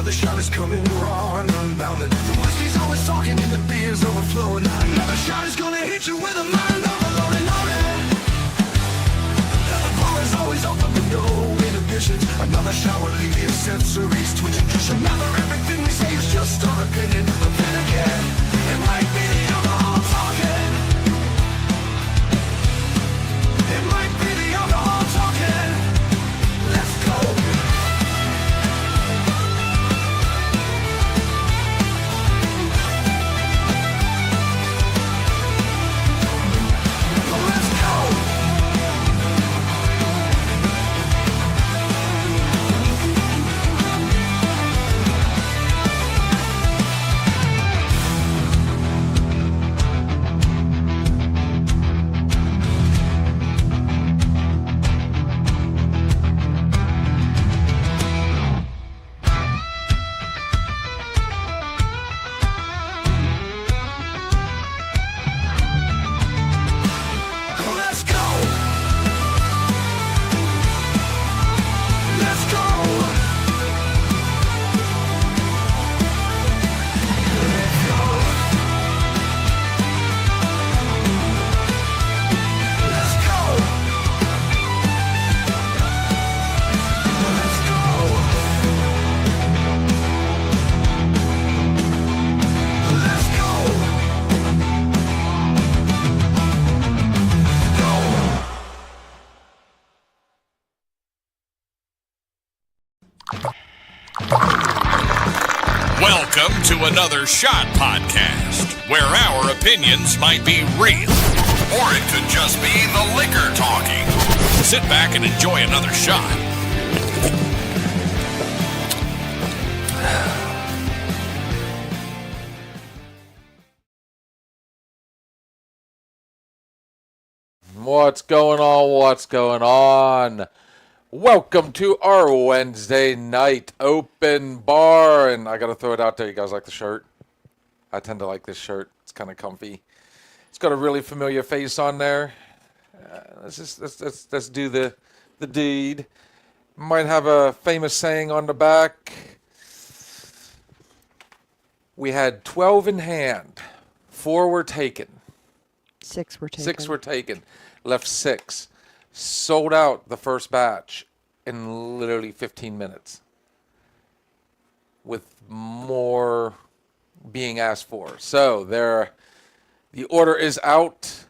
Another shot is coming raw and unbounded. The whiskey's always talking and the beer's overflowing. Another shot is gonna hit you with a mind overloading on it. The bar is always open with no inhibitions. Another shot will leave your sensories twitching. Another everything we say is just our opinion. But then again, it might be the alcohol talking. It might be the alcohol talking. Let's go. Welcome to Another Shot Podcast, where our opinions might be real, or it could just be the liquor talking. Sit back and enjoy another shot. What's going on? What's going on? Welcome to our Wednesday night open bar. And I got to throw it out there. You guys like the shirt? I tend to like this shirt. It's kind of comfy. It's got a really familiar face on there. Let's do the deed. Might have a famous saying on the back. We had 12 in hand. 4 were taken. 6 were taken. 6 were taken. Left 6. Sold out the first batch in literally 15 minutes. With more being asked for. So the order is out.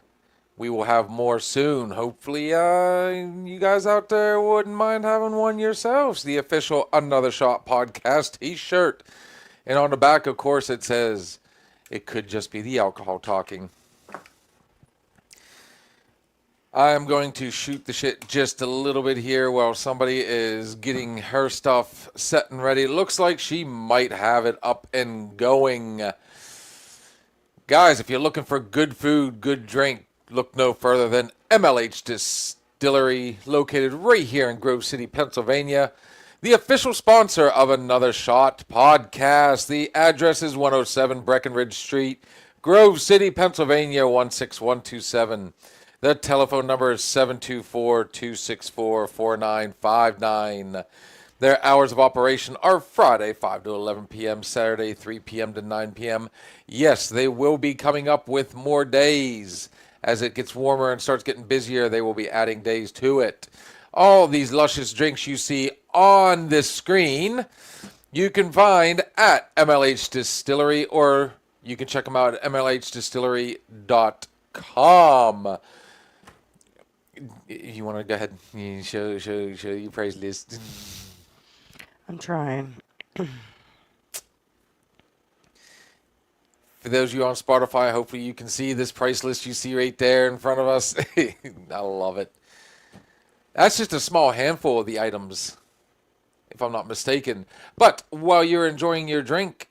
We will have more soon. Hopefully you guys out there wouldn't mind having one yourselves. The official Another Shot Podcast t-shirt. And on the back, of course, it says, it could just be the alcohol talking. I am going to shoot the shit just a little bit here while somebody is getting her stuff set and ready. It looks like she might have it up and going. Guys, if you're looking for good food, good drink, look no further than MLH Distillery, located right here in Grove City, Pennsylvania. The official sponsor of Another Shot Podcast. The address is 107 Breckenridge Street, Grove City, Pennsylvania, 16127. The telephone number is 724-264-4959. Their hours of operation are Friday, 5 to 11 p.m., Saturday, 3 p.m. to 9 p.m. Yes, they will be coming up with more days. As it gets warmer and starts getting busier, they will be adding days to it. All these luscious drinks you see on this screen, you can find at MLH Distillery, or you can check them out at mlhdistillery.com. You want to go ahead and show your price list? I'm trying. For those of you on Spotify, hopefully you can see this price list you see right there in front of us. I love it. That's just a small handful of the items, if I'm not mistaken. But while you're enjoying your drink,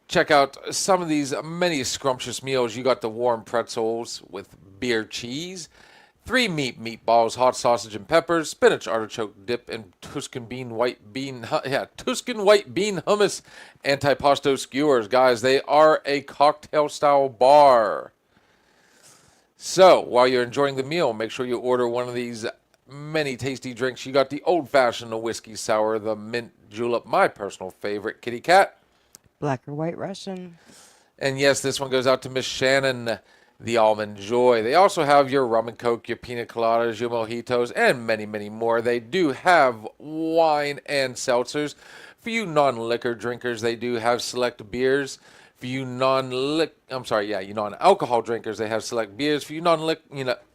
check out some of these many scrumptious meals. You got the warm pretzels with beer cheese, 3 meatballs, hot sausage and peppers, spinach artichoke dip, and Tuscan white bean hummus, antipasto skewers. Guys, they are a cocktail style bar. So while you're enjoying the meal, make sure you order one of these many tasty drinks. You got the old-fashioned, the whiskey sour, the mint julep, my personal favorite, Kitty Cat. Black or white Russian. And yes, this one goes out to Miss Shannon, the Almond Joy. They also have your rum and coke, your pina coladas, your mojitos, and many, many more. They do have wine and seltzers. For you non-liquor drinkers, they do have select beers. For you you non-alcohol drinkers, they have select beers. For you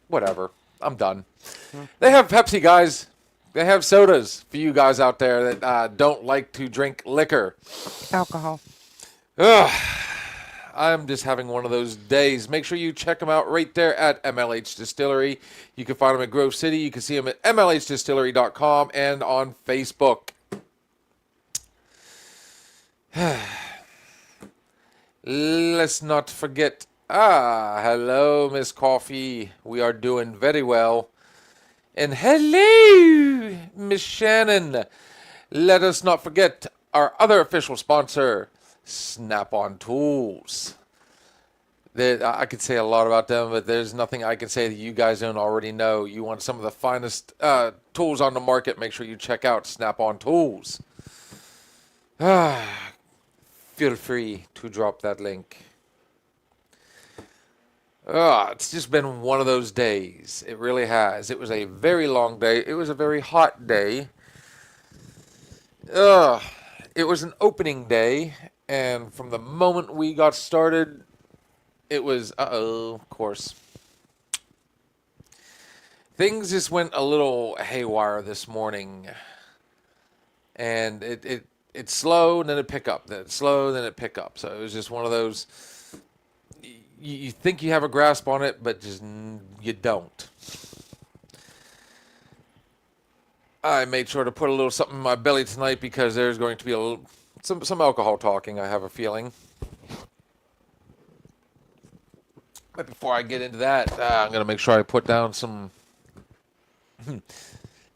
whatever. I'm done. They have Pepsi, guys. They have sodas for you guys out there that don't like to drink liquor. Alcohol. Ugh. I'm just having one of those days. Make sure you check them out right there at MLH Distillery. You can find them at Grove City. You can see them at mlhdistillery.com and on Facebook. Let's not forget. Hello, Miss Coffee. We are doing very well. And hello, Miss Shannon. Let us not forget our other official sponsor, Snap-on Tools. I could say a lot about them, but there's nothing I can say that you guys don't already know. You want some of the finest tools on the market, make sure you check out Snap-on Tools. Feel free to drop that link. It's just been one of those days. It really has. It was a very long day. It was a very hot day. It was an opening day, and from the moment we got started, it was, of course. Things just went a little haywire this morning, and it's slow, and then it pick up, then it's slow, then it pick up. So it was just one of those, you think you have a grasp on it, but just you don't. I made sure to put a little something in my belly tonight because there's going to be some alcohol talking, I have a feeling. But before I get into that, I'm going to make sure I put down some...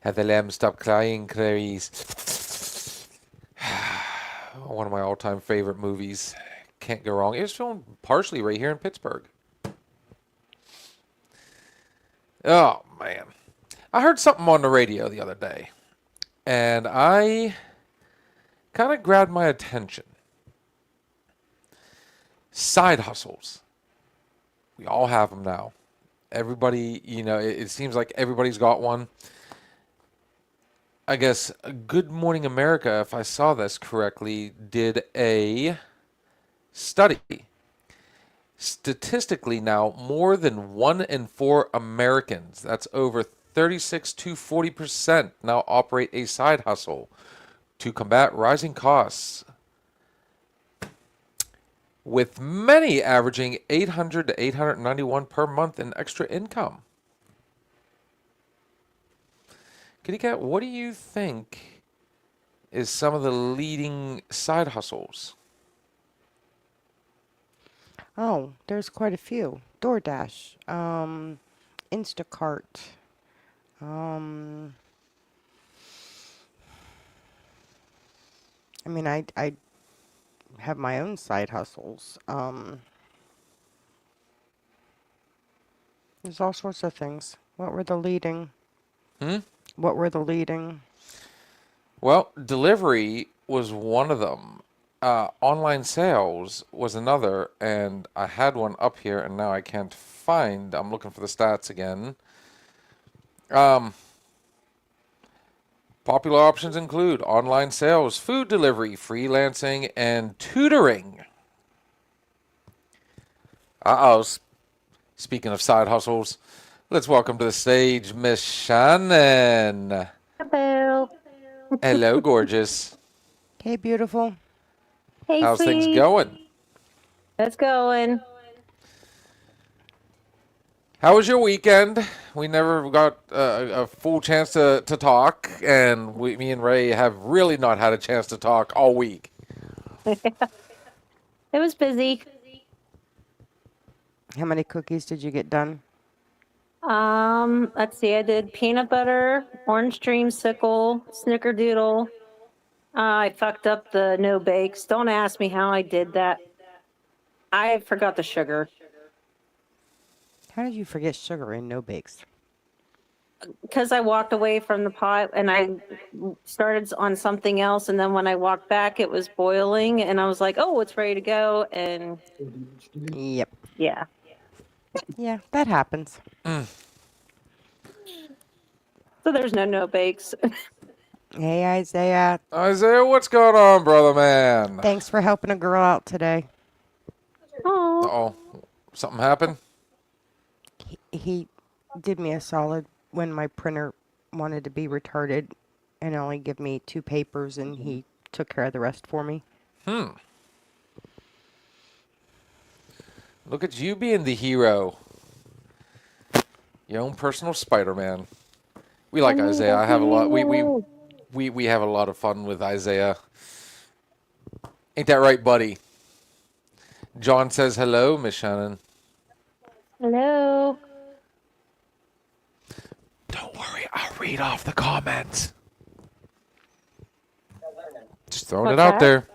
Have the lamb stop crying, Clarice. One of my all-time favorite movies. Can't go wrong. It was filmed partially right here in Pittsburgh. Oh, man. I heard something on the radio the other day, and I kind of grabbed my attention. Side hustles. We all have them now. Everybody, it seems like everybody's got one. I guess Good Morning America, if I saw this correctly, did a study. Statistically now, more than 1 in 4 Americans, that's over 36 to 40%, now operate a side hustle to combat rising costs, with many averaging $800 to $891 per month in extra income. Kitty Cat, what do you think is some of the leading side hustles? Oh, there's quite a few. DoorDash, Instacart, I have my own side hustles. There's all sorts of things. What were the leading? What were the leading? Well, delivery was one of them. Online sales was another, and I had one up here, and now I can't find. I'm looking for the stats again. Popular options include online sales, food delivery, freelancing, and tutoring. Speaking of side hustles, let's welcome to the stage Miss Shannon. Hello. Hello, gorgeous. Hey, beautiful. Hey, How's sweetie. things going? It's going. How was your weekend? We never got a full chance to talk, and me and Ray have really not had a chance to talk all week. It was busy. How many cookies did you get done? Let's see. I did peanut butter, orange dreamsicle, snickerdoodle. I fucked up the no bakes. Don't ask me how I did that. I forgot the sugar. How did you forget sugar in no bakes? because I walked away from the pot and I started on something else, and then when I walked back, it was boiling, and I was like, "Oh, it's ready to go." And Yep. yeah, Yeah, that happens. so there's no bakes. Hey, Isaiah. Isaiah, what's going on, brother man? Thanks for helping a girl out today. Oh, Uh-oh. Something happened? He did me a solid when my printer wanted to be retarded and only give me 2 papers, and he took care of the rest for me. Look at you being the hero. Your own personal Spider-Man. We like Isaiah. I have a lot. We have a lot of fun with Isaiah. Ain't that right, buddy? John says hello, Miss Shannon. hello. Don't worry, I'll read off the comments. Just throwing it What's out there.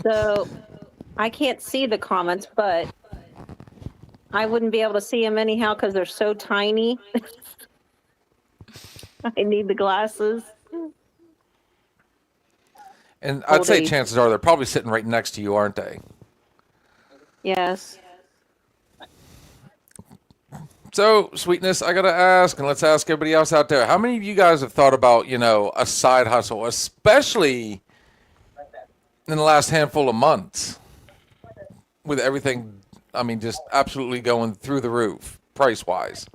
So I can't see the comments, but I wouldn't be able to see them anyhow because they're so tiny. I need the glasses. And I'd Old say age. chances are they're probably sitting right next to you, aren't they? Yes. So, Sweetness, I got to ask, and let's ask everybody else out there, how many of you guys have thought about, a side hustle, especially in the last handful of months with everything, just absolutely going through the roof, price-wise?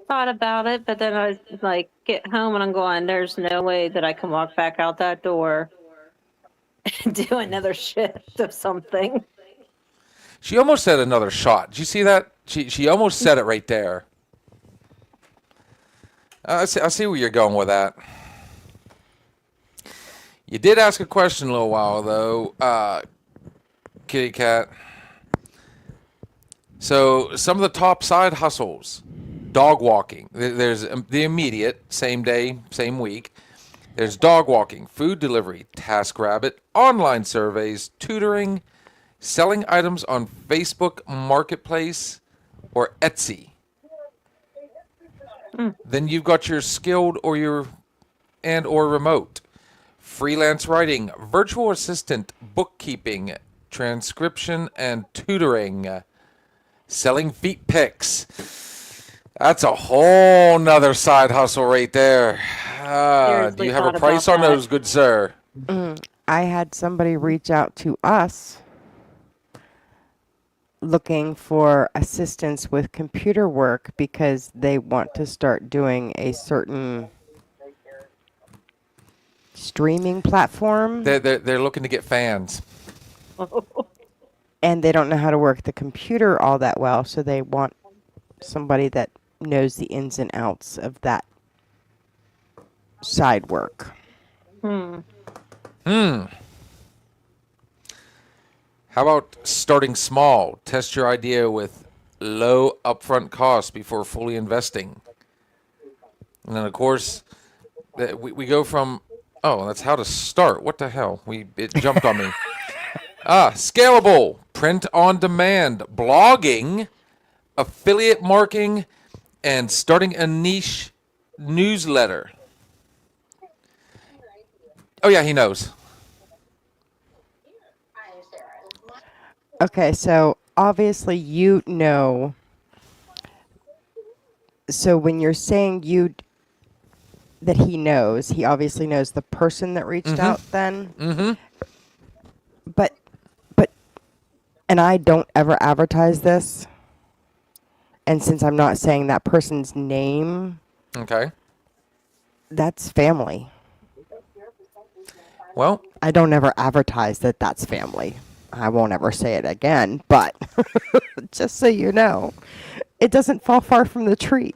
Thought about it, but then I like get home and I'm going, there's no way that I can walk back out that door and do another shift of something. She almost said another shot. Did you see that? She almost said it right there. I see where you're going with that. You did ask a question a little while, though, Kitty Cat. So, some of the top side hustles. Dog walking. There's the immediate, same day, same week. There's dog walking, food delivery, TaskRabbit, online surveys, tutoring, selling items on Facebook Marketplace or Etsy. Then you've got your skilled or remote. Freelance writing, virtual assistant, bookkeeping, transcription, and tutoring. Selling feet pics. That's a whole nother side hustle right there. Do Seriously you have a thought price about on that. those, good sir? I had somebody reach out to us looking for assistance with computer work because they want to start doing a certain streaming platform, They're looking to get fans. and they don't know how to work the computer all that well, so they want somebody that knows the ins and outs of that side work. How about starting small? Test your idea with low upfront costs before fully investing. And then, of course, we go from, that's how to start. What the hell? It jumped on me. Scalable, print on demand, blogging, affiliate marketing, and starting a niche newsletter. Oh, yeah, he knows. Okay, so obviously you know. So when you're saying that he knows, he obviously knows the person that reached out then. Mm-hmm. But, and I don't ever advertise this. And since I'm not saying that person's name, Okay. that's family. Well, I don't ever advertise that that's family. I won't ever say it again, but just so you know, it doesn't fall far from the tree.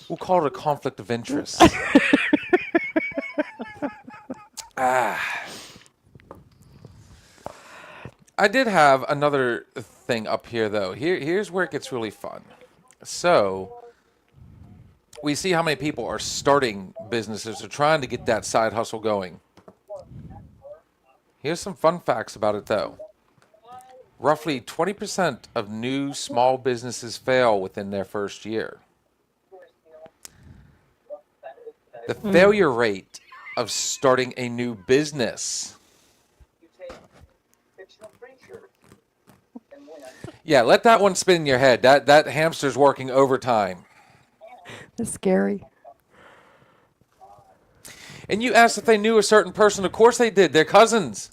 we'll call it a conflict of interest. I did have another thing up here, though. Here's where it gets really fun. So, we see how many people are starting businesses or trying to get that side hustle going. Here's some fun facts about it, though. roughly 20% of new small businesses fail within their first year. The failure rate of starting a new business. Yeah, let that one spin in your head. That hamster's working overtime. That's scary. And you asked if they knew a certain person. Of course they did. They're cousins.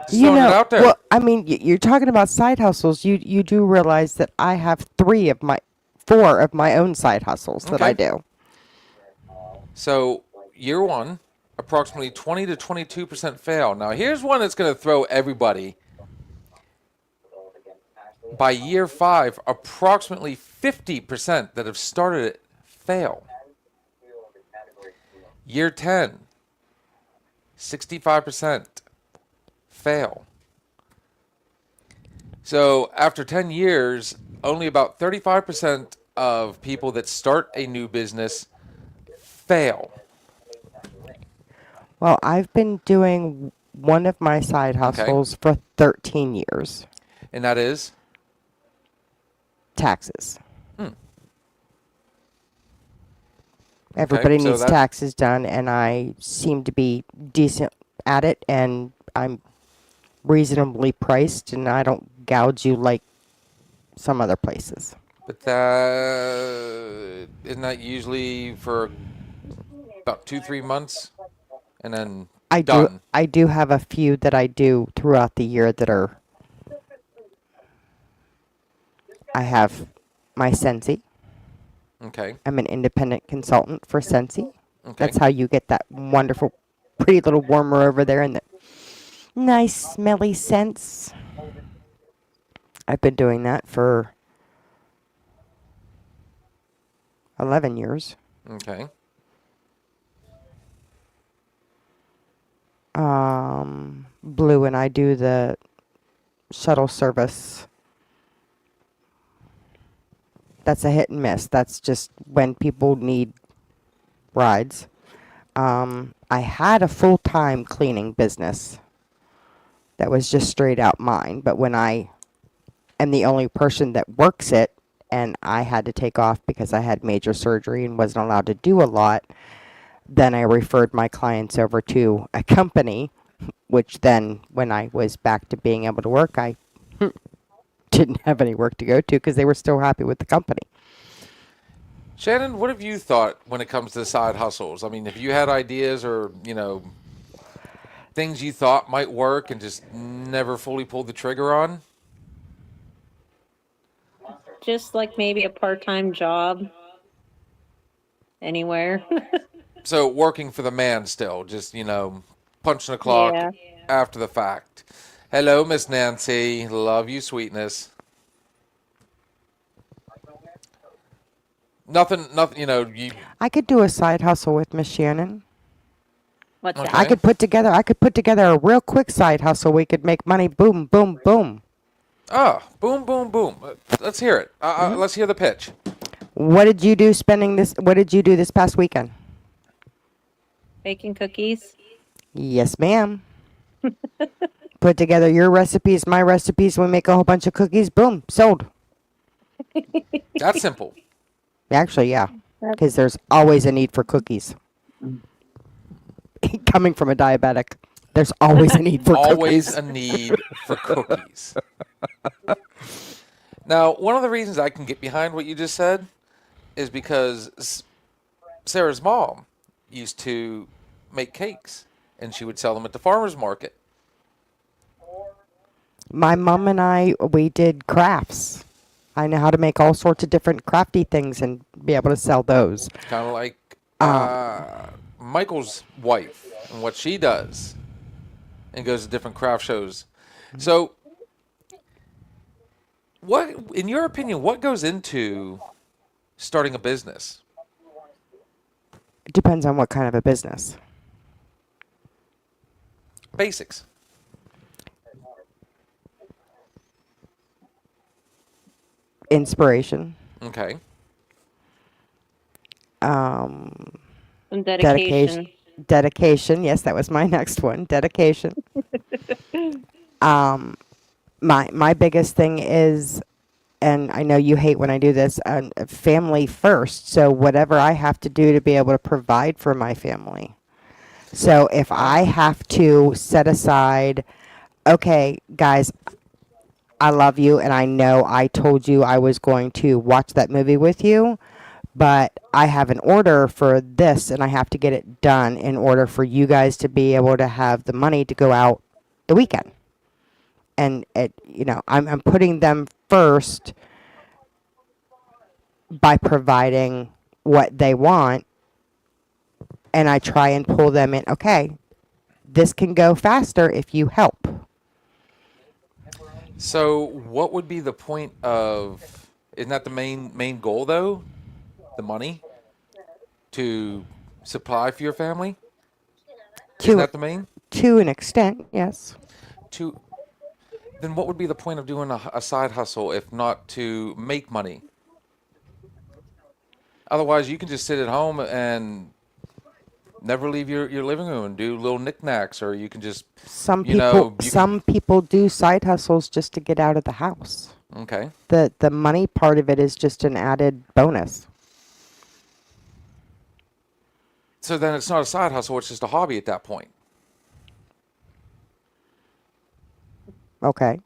Just You throwing it know, out there. well, I mean, you're talking about side hustles. You do realize that I have four of my own side hustles that I Okay. do. So, year one, approximately 20 to 22% fail. Now, here's one that's going to throw everybody. By year 5, approximately 50% that have started it fail. Year 10, 65% fail. So, after 10 years, only about 35% of people that start a new business fail. Well, I've been doing one of my side hustles for 13 years. And that is? Taxes. Everybody so needs that- taxes done, and I seem to be decent at it, and I'm reasonably priced, and I don't gouge you like some other places. But that isn't that usually for about 2-3 months, and then done. I do have a few that I do throughout the year that are. I have my Sensi. Okay. I'm an independent consultant for Sensi. Okay. That's how you get that wonderful, pretty little warmer over there and the nice smelly scents. I've been doing that for 11 years. Okay. Blue and I do the shuttle service. That's a hit and miss. That's just when people need rides. I had a full-time cleaning business that was just straight out mine, but when I am the only person that works it and I had to take off because I had major surgery and wasn't allowed to do a lot, then I referred my clients over to a company, which then when I was back to being able to work, I didn't have any work to go to because they were still happy with the company. Shannon, what have you thought when it comes to side hustles? I mean, have you had ideas or, things you thought might work and just never fully pulled the trigger on? Just like maybe a part-time job anywhere. So working for the man still, just, punching the clock Yeah. after the fact. Hello, Miss Nancy. Love you, sweetness. Nothing, you... I could do a side hustle with Miss Shannon. What's Okay. that? I could put together a real quick side hustle. We could make money. Boom, boom, boom. Boom, boom, boom. Let's hear it. Let's hear the pitch. What did you do this past weekend? Baking cookies. Yes, ma'am. Put together your recipes, my recipes. We make a whole bunch of cookies. Boom, sold. That's simple. Actually, yeah, because there's always a need for cookies. Coming from a diabetic, there's always a need for Always cookies. a need for cookies. Now, one of the reasons I can get behind what you just said is because Sarah's mom used to make cakes, and she would sell them at the farmer's market. My mom and I, we did crafts. I know how to make all sorts of different crafty things and be able to sell those. Kind of like Michael's wife and what she does and goes to different craft shows. So, what, in your opinion, what goes into starting a business? It depends on what kind of a business. Basics. Inspiration, Okay. Some dedication, Dedication. Yes, that was my next one. Dedication. My biggest thing is, and I know you hate when I do this, family first. So whatever I have to do to be able to provide for my family. So if I have to set aside, okay, guys, I love you, and I know I told you I was going to watch that movie with you, but I have an order for this, and I have to get it done in order for you guys to be able to have the money to go out the weekend. And I'm putting them first by providing what they want, and I try and pull them in. Okay, this can go faster if you help. So, what would be the point of? Isn't that the main goal though? The money to supply for your family. Isn't that the main? To an extent, yes. Then what would be the point of doing a side hustle if not to make money? Otherwise, you can just sit at home and never leave your living room and do little knickknacks, or you can just Some people do side hustles just to get out of the house. Okay. The money part of it is just an added bonus. So then it's not a side hustle; it's just a hobby at that point. Okay.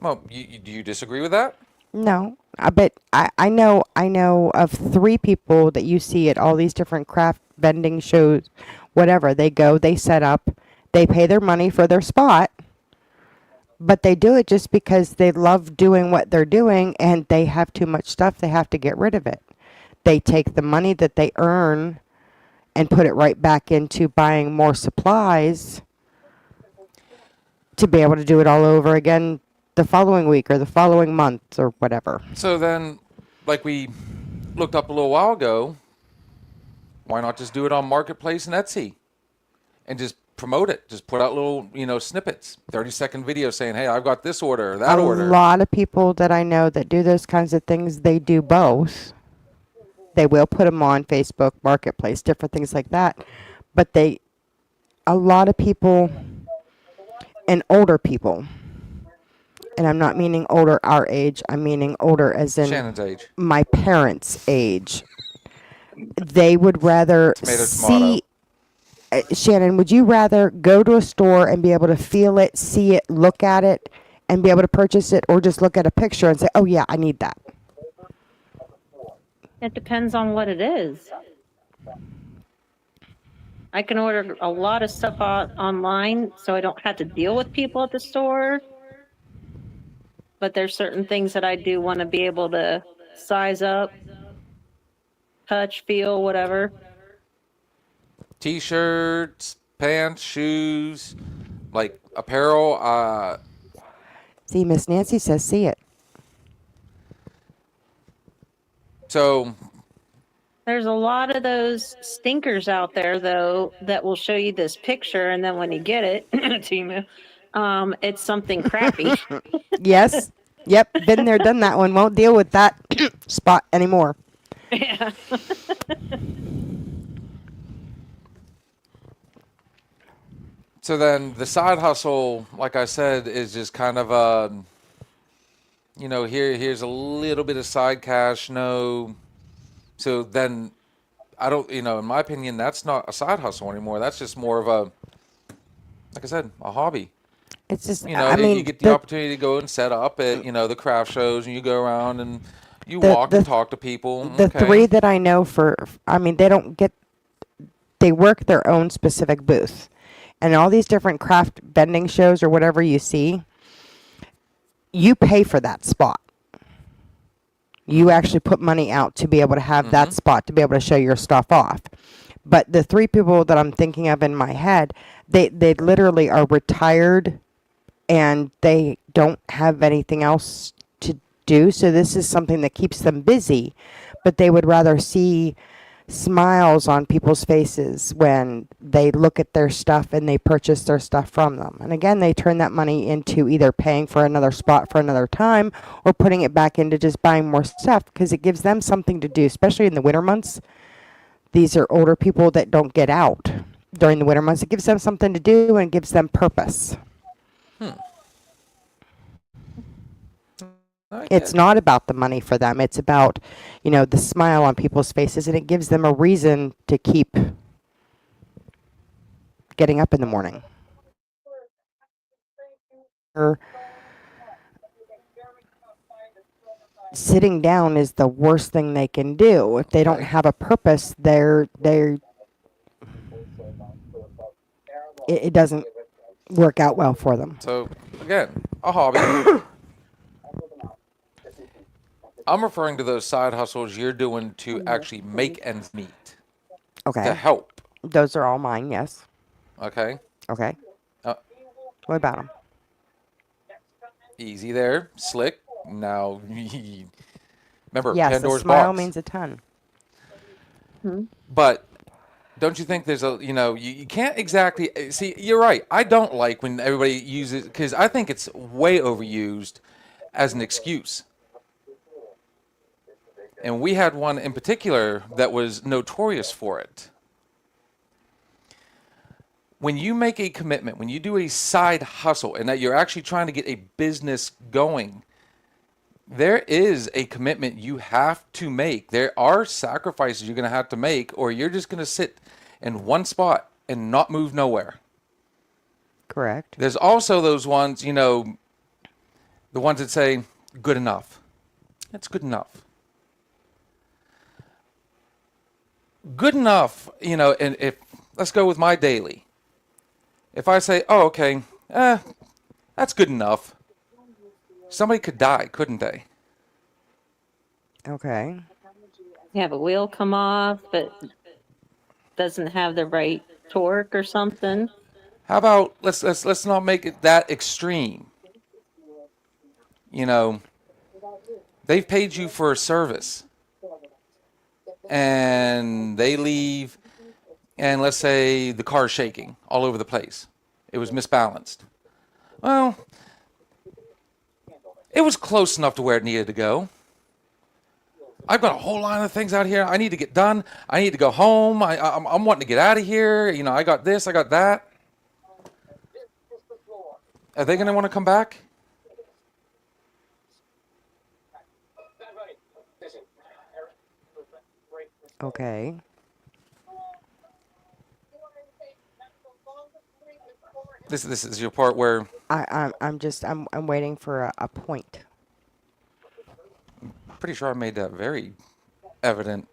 Well, do you disagree with that? No, but I know of 3 people that you see at all these different craft vending shows, whatever. They go, they set up, they pay their money for their spot, but they do it just because they love doing what they're doing, and they have too much stuff, they have to get rid of it. They take the money that they earn and put it right back into buying more supplies to be able to do it all over again the following week or the following month or whatever. So then, like we looked up a little while ago, why not just do it on Marketplace and Etsy and just promote it? Just put out little, snippets, 30-second videos saying, hey, I've got this order or that order. A lot of people that I know that do those kinds of things, they do both. They will put them on Facebook Marketplace, different things like that. But a lot of people and older people, and I'm not meaning older our age, I'm meaning older as in Shannon's age. my parents' age. They would rather Tomato. Shannon, would you rather go to a store and be able to feel it, see it, look at it, and be able to purchase it, or just look at a picture and say, oh yeah, I need that? It depends on what it is. I can order a lot of stuff online, so I don't have to deal with people at the store. But there's certain things that I do want to be able to size up, touch, feel, whatever. T-shirts, pants, shoes, like apparel. See, Miss Nancy says see it. So There's a lot of those stinkers out there, though, that will show you this picture, and then when you get it, Timu, it's something crappy. Yes. Yep. Been there, done that one. Won't deal with that spot anymore. Yeah. So then the side hustle, like I said, is just kind of here's a little bit of side cash, no. So then I don't, in my opinion, that's not a side hustle anymore. That's just more of like I said, a hobby. It's just, You get the opportunity to go and set up at, the craft shows, and you go around and you walk and talk to people. The 3 that I know they work their own specific booth. And all these different craft vending shows or whatever you see, you pay for that spot. You actually put money out to be able to have that spot, to be able to show your stuff off. But the 3 people that I'm thinking of in my head, they literally are retired and they don't have anything else to do. So this is something that keeps them busy. But they would rather see smiles on people's faces when they look at their stuff and they purchase their stuff from them. And again, they turn that money into either paying for another spot for another time or putting it back into just buying more stuff, because it gives them something to do, especially in the winter months. These are older people that don't get out during the winter months. It gives them something to do and gives them purpose. It's not about the money for them. It's about, the smile on people's faces, and it gives them a reason to keep getting up in the morning. Or sitting down is the worst thing they can do. If they don't have a purpose, it doesn't work out well for them. So, again, a hobby. I'm referring to those side hustles you're doing to actually make ends meet, to Okay. help. Those are all mine, yes. Okay? Okay. Uh, What about them? Easy there. Slick. Now, remember, Yes, a Pandora's smile box. means a ton. But don't you think there's you can't exactly see, you're right. I don't like when everybody uses, because I think it's way overused as an excuse. And we had one in particular that was notorious for it. When you make a commitment, when you do a side hustle, and that you're actually trying to get a business going, there is a commitment you have to make. There are sacrifices you're going to have to make, or you're just going to sit in one spot and not move nowhere. Correct. There's also those ones, the ones that say, good enough. That's good enough. Good enough, and if, let's go with my daily. If I say, oh, okay, that's good enough. Somebody could die, couldn't they? Okay. You have a wheel come off, but doesn't have the right torque or something. How about let's not make it that extreme. They've paid you for a service, and they leave, and let's say the car's shaking all over the place. It was misbalanced. Well, it was close enough to where it needed to go. I've got a whole line of things out here I need to get done. I need to go home. I'm wanting to get out of here. I got this, I got that. Are they going to want to come back? Okay. This is your part where I'm waiting for a point. pretty sure I made that very evident.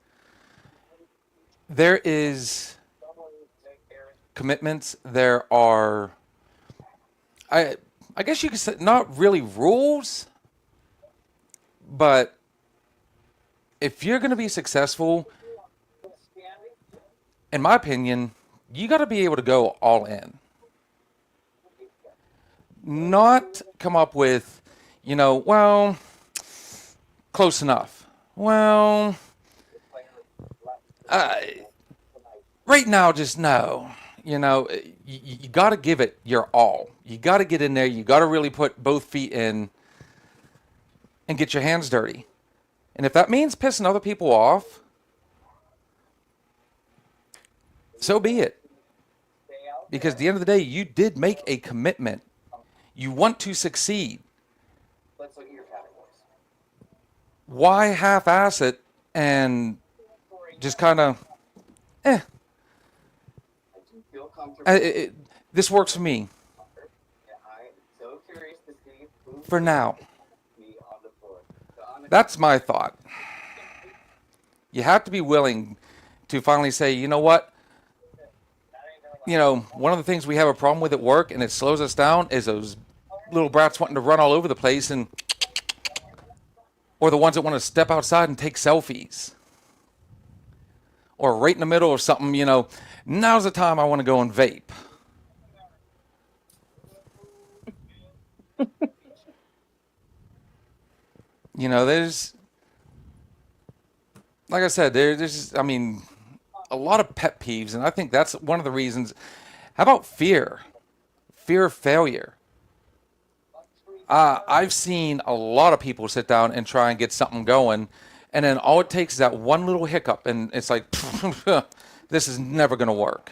There is commitments. There are, I guess you could say, not really rules, but if you're going to be successful, in my opinion, you got to be able to go all in. Not come up with, well, close enough. Well, right now, just no. You got to give it your all. You got to get in there. You got to really put both feet in and get your hands dirty. And if that means pissing other people off, so be it. Because at the end of the day, you did make a commitment. You want to succeed. Let's look at your categories. Why half-ass it and just kind of, I do feel comfortable. this works for me Yeah, I'm so curious to see who for now. me on the floor. So on the That's my thought. You have to be willing to finally say, you know what? One of the things we have a problem with at work, and it slows us down, is those little brats wanting to run all over the place, or the ones that want to step outside and take selfies. Or right in the middle of something, now's the time I want to go and vape. There's, like I said, there's a lot of pet peeves, and I think that's one of the reasons. How about fear? Fear of failure. I've seen a lot of people sit down and try and get something going, And then all it takes is that one little hiccup, and it's like, this is never going to work.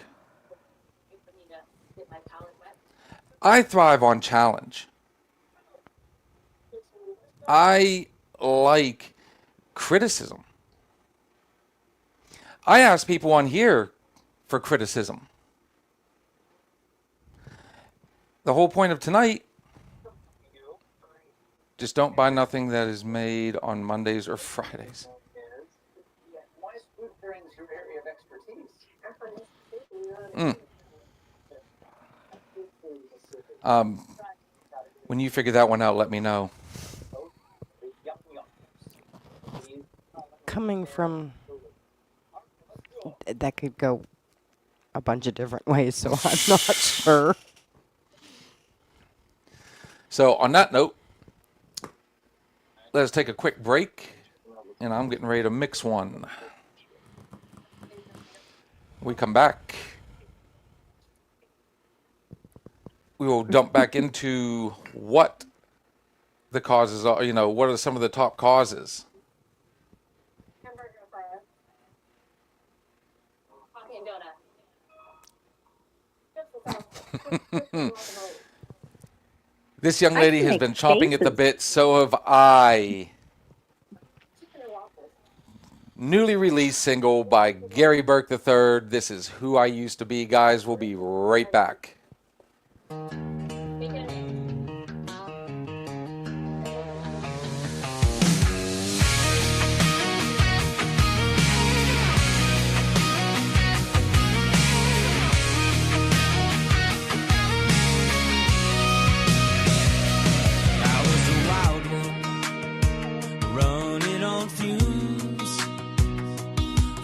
I thrive on challenge. I like criticism. I ask people on here for criticism. The whole point of tonight, just don't buy nothing that is made on Mondays or Fridays. Why is food pairings your area of expertise? When you figure that one out, let me know. Coming from, that could go a bunch of different ways, so I'm not sure. So on that note, let us take a quick break, and I'm getting ready to mix one. We come back. We will dump back into what the causes are, what are some of the top causes. Hamburger fries. Coffee and donut. This young I lady can has make been chomping at the faces. bit, so have I. Chicken and waffles. Newly released single by Gary Burke III. This is Who I Used to Be. Guys, we'll be right back. Bacon and eggs. I was a wild one, running on fumes.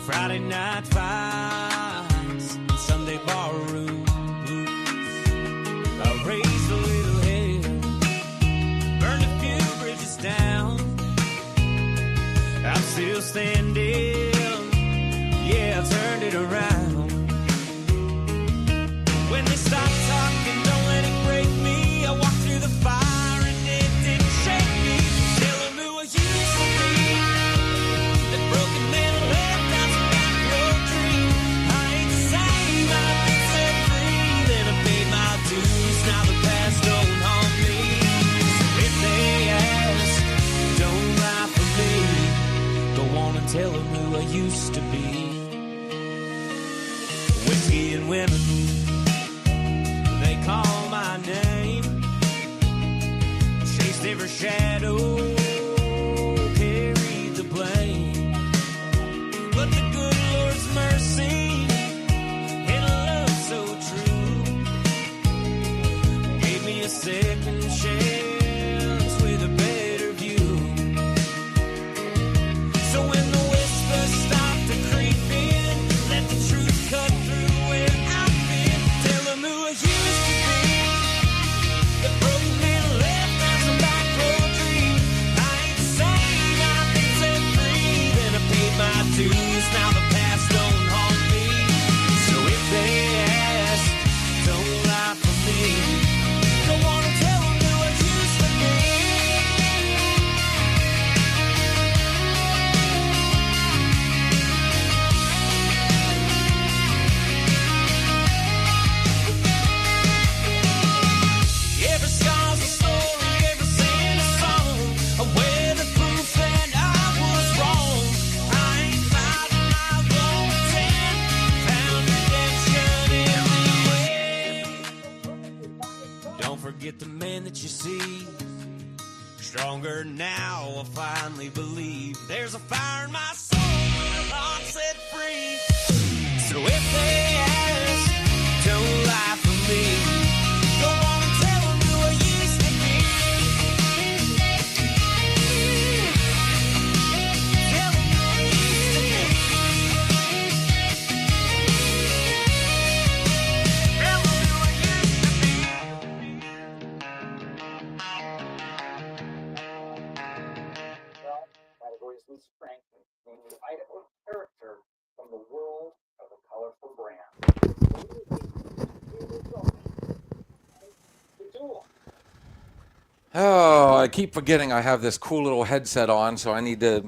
Friday night fights, and Sunday bar rooms. I raised a little hell, burned a few bridges down. I'm still standing, yeah, I turned it around. When they stop talking, don't let it break me. I walked through the fire and it didn't shake me. Tell them who I used to be. That broken man left out some back road tree. I ain't the same, I've been set free. Then I paid my dues, now the past don't haunt me. So if they ask, don't lie for me. Go on and tell them who I used to be. Whiskey and women, they call my name. Chased every shadow, carried the blame. But the good Lord's mercy and a love so true gave me a second chance with a better view. So when the whispers stop to creep in, let the truth cut through where I've been. Tell them who I used to be. The broken man left out some back road tree. I ain't the same, I've been set free. Then I paid my dues, now the past don't haunt me. So if they ask, don't lie for me. Go on and tell them who I used to be. Every song's a story, every sin a song. A weatherproof that I was wrong. I ain't fighting, I won't stand. Found redemption in the way. Don't forget the man that you see. Stronger now, I finally believe. There's a fire in my soul, and I'm set free. So if they ask, don't lie for me. Go on and tell them who I used to be. Tell them who I used to be. Tell them who I used to be. Well, categories we strengthen, namely Idaho character from the world of the colorful brand. The duel. Oh, I keep forgetting I have this cool little headset on, so I need to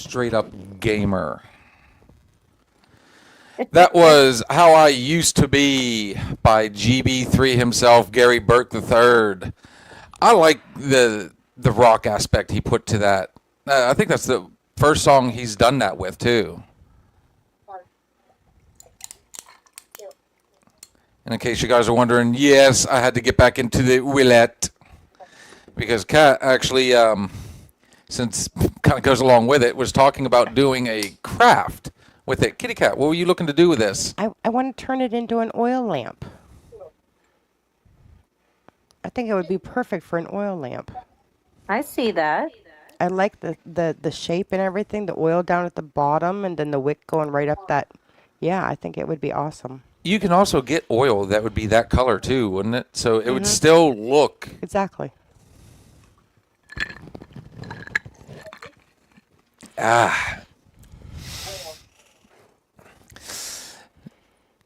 straight up gamer. That was How I Used to Be by GB3 himself, Gary Burke III. I like the rock aspect he put to that. I think that's the first song he's done that with, too. And in case you guys are wondering, yes, I had to get back into the Willette. Because Kat actually, since kind of goes along with it, was talking about doing a craft with it. Kitty Cat, what were you looking to do with this? I want to turn it into an oil lamp. I think it would be perfect for an oil lamp. I see that. I like the shape and everything, the oil down at the bottom and then the wick going right up that. Yeah, I think it would be awesome. You can also get oil that would be that color too, wouldn't it? So it would still look. Exactly. Ah.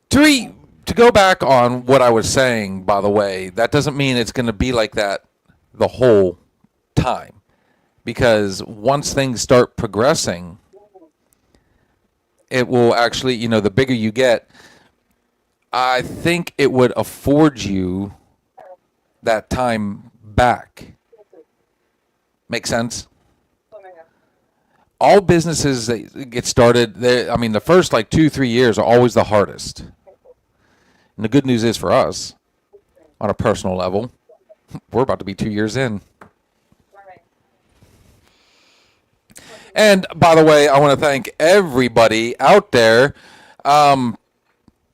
To go back on what I was saying, by the way, that doesn't mean it's going to be like that the whole time. Because once things start progressing, it will actually, you know, the bigger you get, I think it would afford you that time back. Make sense? All businesses that get started, I mean, the first like 2-3 years are always the hardest. And the good news is for us, on a personal level, we're about to be 2 years in. And by the way, I want to thank everybody out there.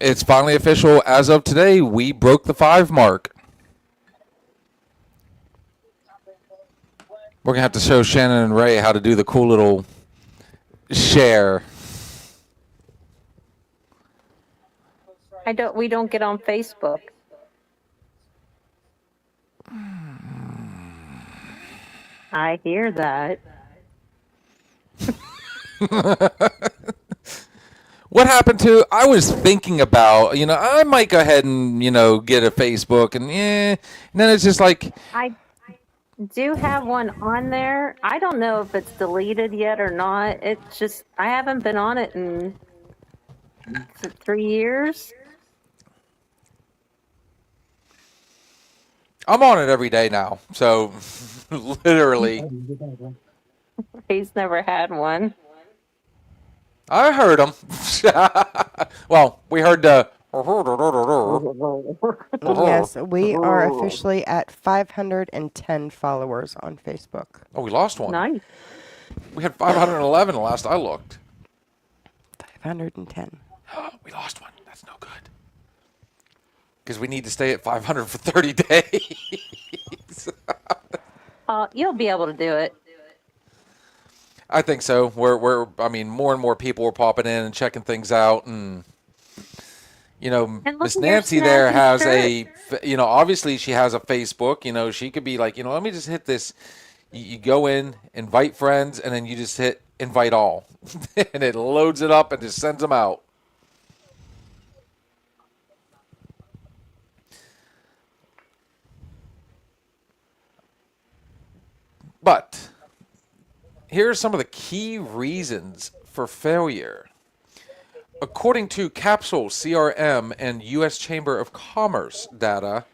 It's finally official. As of today, we broke the 5 mark. We're going to have to show Shannon and Ray how to do the cool little share. We don't get on Facebook. I hear that. What happened to, I was thinking about, you know, I might go ahead and, you know, get a Facebook and and then it's just like, I do have one on there. I don't know if it's deleted yet or not. It's just, I haven't been on it in 3 years. I'm on it every day now. So literally, He's never had one. I heard him. Well, we heard the. Yes, we are officially at 510 followers on Facebook. Oh, we lost one. Nice. We had 511 the last I looked. 510. We lost one. That's no good. Because we need to stay at 500 for 30 days. You'll be able to do it. I think so. I mean, more and more people are popping in and checking things out, and you know, And look Miss at your Nancy there has snappy you know, obviously she has a Facebook. You know, she could be like, you know, let me just hit this. You go in, invite friends, and then you just hit invite all, and it loads it up and just sends them out. But here are some of the key reasons for failure. According to Capsule CRM and U.S. Chamber of Commerce data,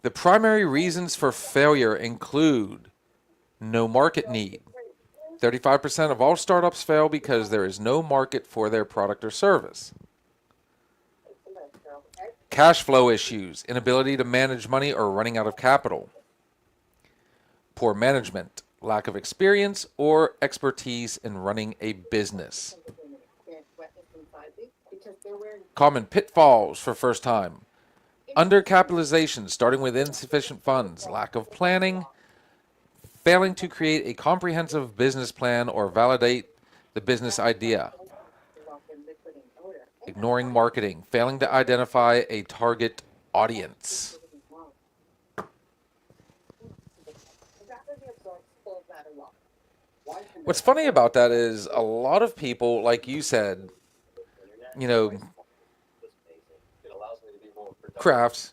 the primary reasons for failure include no market need. 35% of all startups fail because there is no market for their product or service. Cash flow issues, inability to manage money or running out of capital. Poor management, lack of experience or expertise in running a business. Common pitfalls for first time. Undercapitalization, starting with insufficient funds, lack of planning, failing to create a comprehensive business plan or validate the business idea. Ignoring marketing, failing to identify a target audience. What's funny about that is a lot of people, like you said, you know, crafts,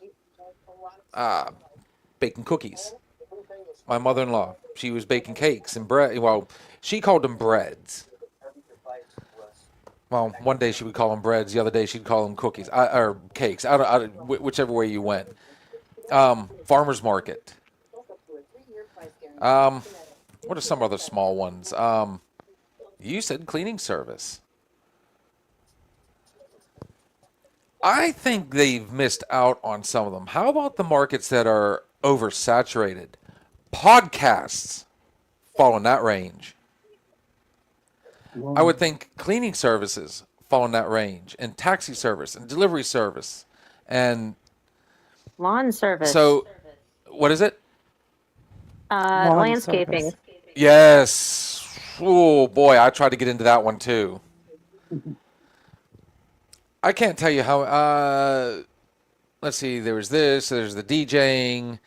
baking cookies. my mother-in-law. She was baking cakes and bread. Well, she called them breads. Well, one day she would call them breads. The other day she'd call them cookies or cakes. Whichever way you went. Farmer's market. What are some other small ones? You said cleaning service. I think they've missed out on some of them. How about the markets that are oversaturated? Podcasts fall in that range. I would think cleaning services fall in that range, and taxi service, and delivery service, and Lawn service. so what is it? Lawn Landscaping. service. Yes. Oh boy, I tried to get into that one too. I can't tell you how. Let's see. There was this. There's the DJing.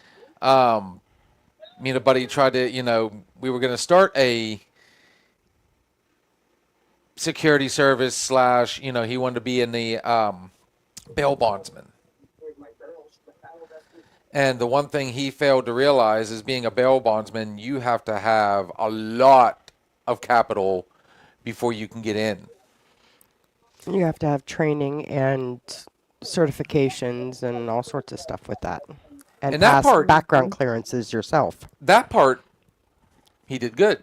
Me and a buddy tried to. We were going to start a security service / he wanted to be in the bail bondsman. And the one thing he failed to realize is being a bail bondsman, you have to have a lot of capital before you can get in. You have to have training and certifications and all sorts of stuff with that. And And that pass part- background clearances yourself. That part, he did good.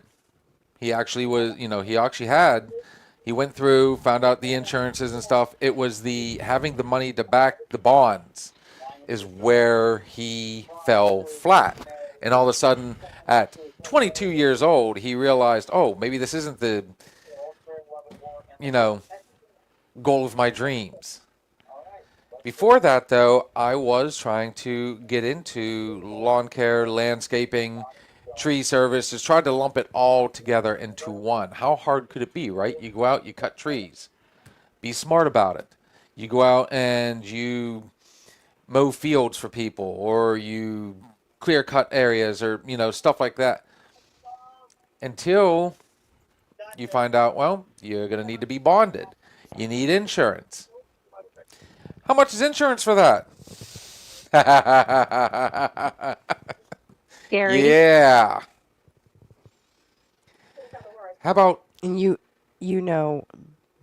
He actually was, he went through, found out the insurances and stuff. It was the having the money to back the bonds is where he fell flat. And all of a sudden, at 22 years old, he realized, oh, maybe this isn't the, goal of my dreams. Before that, though, I was trying to get into lawn care, landscaping, tree service, just tried to lump it all together into one. How hard could it be, right? You go out, you cut trees. Be smart about it. You go out and you mow fields for people, or you clear cut areas, or, stuff like that. Until you find out, well, you're going to need to be bonded. You need insurance. How much is insurance for that? Scary. Yeah. How about And you know,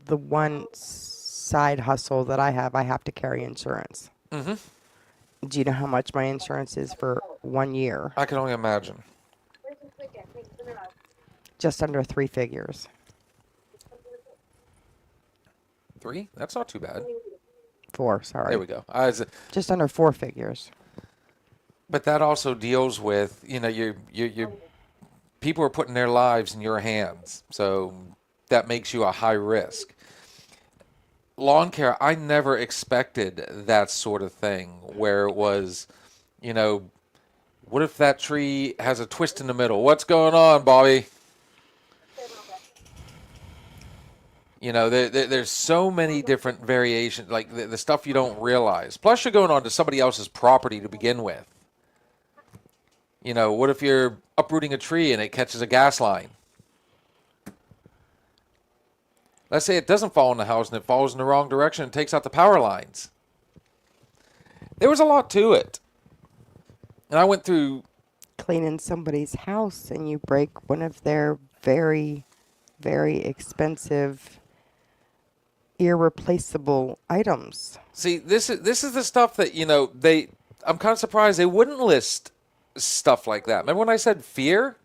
the one side hustle that I have to carry insurance. Mm-hmm. Do you know how much my insurance is for 1 year? I can only imagine. Just under 3 figures. 3? That's not too bad. 4, sorry. There we go. Just under 4 figures. But that also deals with, your people are putting their lives in your hands. So that makes you a high risk. Lawn care, I never expected that sort of thing where it was, what if that tree has a twist in the middle? What's going on, Bobby? There's so many different variations, like the stuff you don't realize. Plus, you're going on to somebody else's property to begin with. What if you're uprooting a tree and it catches a gas line? Let's say it doesn't fall in the house and it falls in the wrong direction and takes out the power lines. There was a lot to it. And I went through... Cleaning somebody's house and you break one of their very, very expensive, irreplaceable items. See, this is the stuff that, I'm kind of surprised they wouldn't list stuff like that. Remember when I said fear?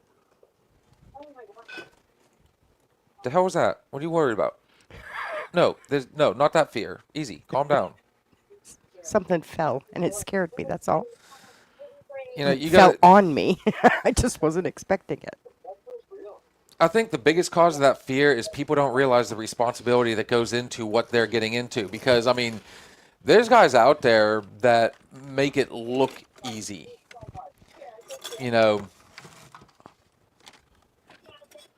The hell was that? What are you worried about? No, not that fear. Easy, calm down. Something fell and it scared me, that's all. You It got. fell on me. I just wasn't expecting it. I think the biggest cause of that fear is people don't realize the responsibility that goes into what they're getting into. Because there's guys out there that make it look easy.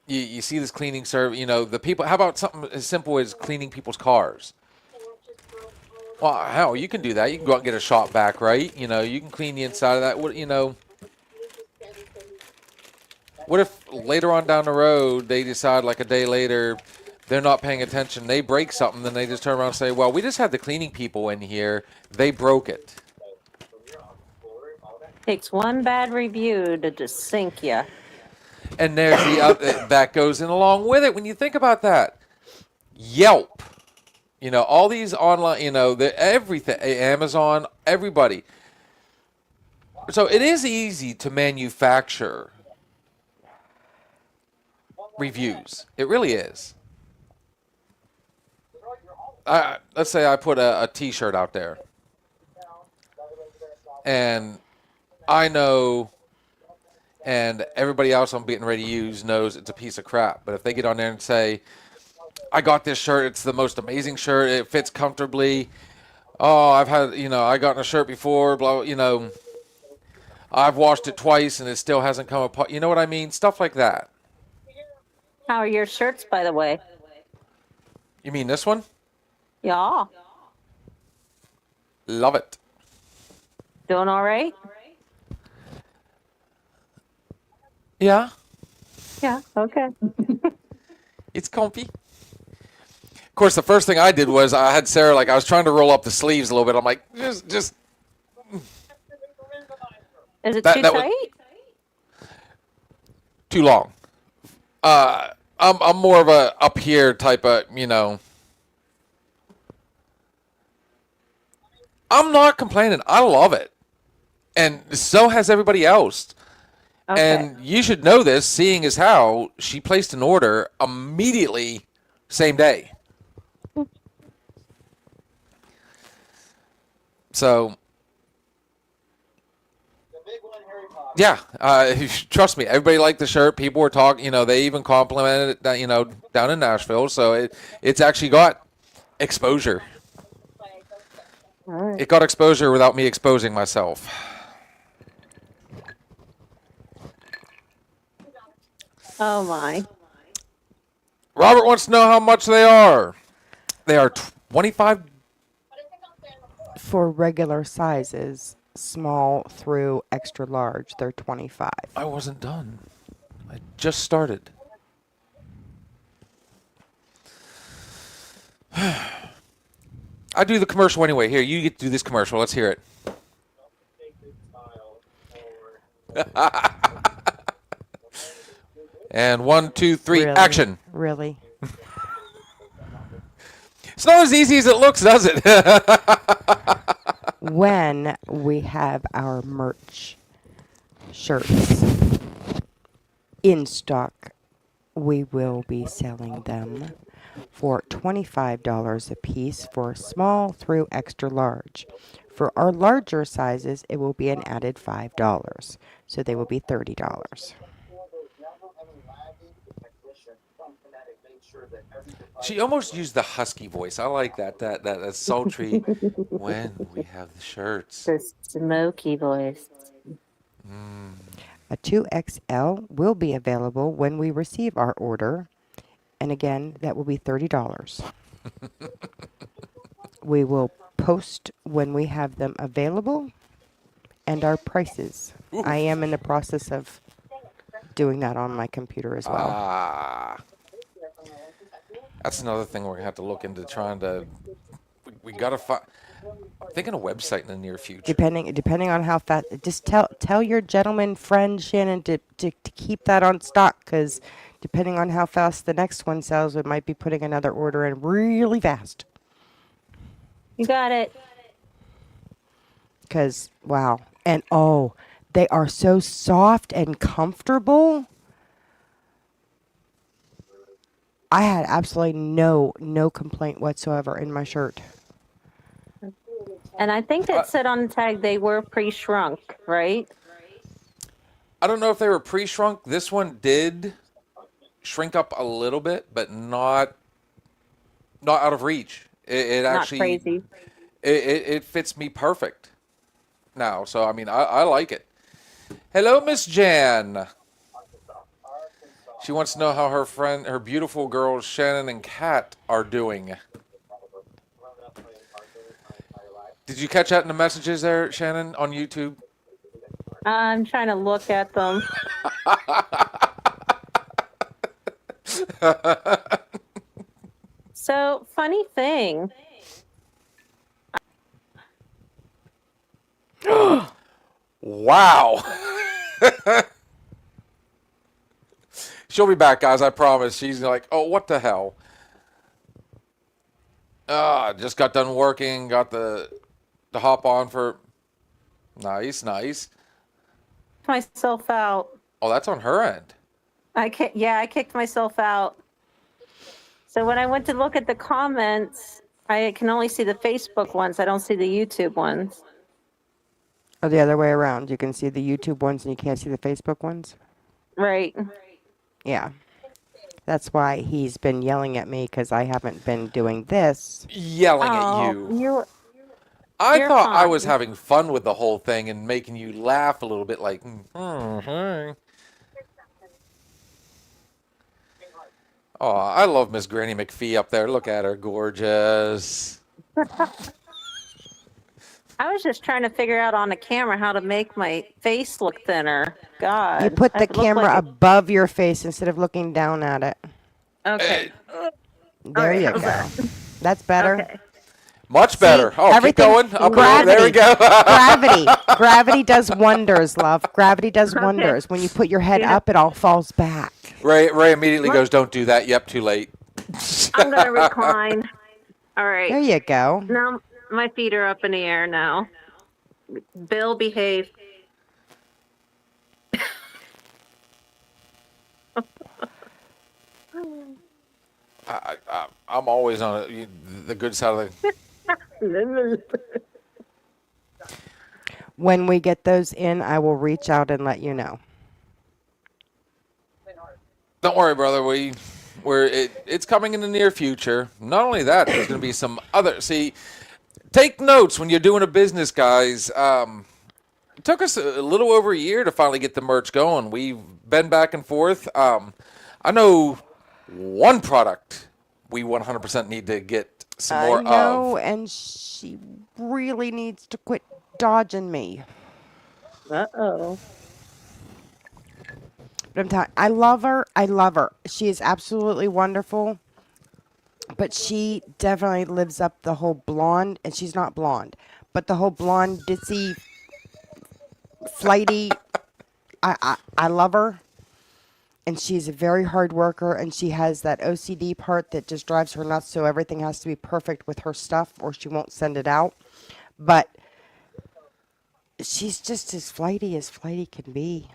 You see this cleaning service, the people, how about something as simple as cleaning people's cars? Well, hell, you can do that. You can go out and get a shop vac, right? You can clean the inside of that. What if later on down the road, they decide like a day later, they're not paying attention, they break something, then they just turn around and say, well, we just had the cleaning people in here, they broke it. Takes one bad review to just sink you. And there's the other that goes in along with it. When you think about that, Yelp, all these online, everything, Amazon, everybody. So it is easy to manufacture reviews. It really is. Let's say I put a T-shirt out there, and I know, and everybody else I'm getting ready to use knows it's a piece of crap. But if they get on there and say, I got this shirt, it's the most amazing shirt, it fits comfortably. Oh, I've had, I got in a shirt before, blah, I've washed it twice and it still hasn't come apart. You know what I mean? Stuff like that. How are your shirts, by the way? You mean this one? Yeah. Love it. Doing all right? Yeah, Yeah. Okay. it's comfy. Of course, the first thing I did was I had Sarah, I was trying to roll up the sleeves a little bit. I'm like, just Is it That- too that was- tight? too long. I'm more of a up here type of, I'm not complaining. I love it. And so has everybody else. Okay. And you should know this, seeing as how she placed an order immediately, same day. So, The big one, Harry Potter. yeah, trust me, everybody liked the shirt. People were talking, they even complimented it, down in Nashville. So it's actually got exposure. All right. It got exposure without me exposing myself. Oh my. Robert wants to know how much they are. They are 25. For regular sizes, small through extra large, they're 25. I wasn't done. I just started. I do the commercial anyway. Here, you get to do this commercial. Let's hear it. And 1, 2, 3, Really? action. Really? It's not as easy as it looks, does it? When we have our merch shirts in stock, we will be selling them for $25 a piece for small through extra large. For our larger sizes, it will be an added $5. So they will be $30. She almost used the husky voice. I like that sultry. When we have the shirts. The smoky voice. A 2XL will be available when we receive our order. And again, that will be $30. We will post when we have them available and our prices. I am in the process of doing that on my computer as well. Ah. That's another thing we're going to have to look into trying to. We got to find. I'm thinking a website in the near future. Depending on how fast, just tell your gentleman friend Shannon to keep that on stock, because depending on how fast the next one sells, we might be putting another order in really fast. You got it. Because wow, and oh, they are so soft and comfortable. I had absolutely no complaint whatsoever in my shirt. And I think it said on the tag they were pre-shrunk, right? I don't know if they were pre-shrunk. This one did shrink up a little bit, but not out of reach. It Not actually crazy. It fits me perfect now. So I mean, I like it. Hello, Miss Jan. She wants to know how her beautiful girls Shannon and Kat are doing. Did you catch that in the messages there, Shannon, on YouTube? I'm trying to look at them. So, funny thing. Wow. She'll be back, guys. I promise. She's like, oh, what the hell? Just got done working. Got the hop on for. Nice, nice. Myself out. Oh, that's on her end. I kicked myself out. So when I went to look at the comments, I can only see the Facebook ones. I don't see the YouTube ones. Or the other way around. You can see the YouTube ones and you can't see the Facebook ones. Right. Yeah. That's why he's been yelling at me because I haven't been doing this. Yelling Oh, at you. I you're thought I was fine. having fun with the whole thing and making you laugh a little bit like, hey. Oh, I love Miss Granny McPhee up there. Look at her, gorgeous. I was just trying to figure out on the camera how to make my face look thinner. God. You put I the look like camera a- above your face instead of looking down at it. Okay. There right, you how's go. that? That's better. Okay. Much better. Oh, keep everything- going. Up gravity. there we go. Gravity. Gravity does wonders, love. Gravity does wonders. When you put your head Yeah. up, it all falls back. Ray immediately goes, don't do that. Yep, too late. I'm going to recline. All right. There you go. Now my feet are up in the air now. Bill, behave. I'm always on the good side of the... When we get those in, I will reach out and let you know. Don't worry, brother. It's coming in the near future. Not only that, there's going to be some other... See, take notes when you're doing a business, guys. It took us a little over a year to finally get the merch going. We've been back and forth. I know one product we 100% need to get some more I know, of. and she really needs to quit dodging me. Uh-oh. But I'm telling, I love her. I love her. She is absolutely wonderful. But she definitely lives up the whole blonde, and she's not blonde, but the whole blonde, ditzy, flighty. I love her. And she's a very hard worker, and she has that OCD part that just drives her nuts, so everything has to be perfect with her stuff, or she won't send it out. But she's just as flighty can be.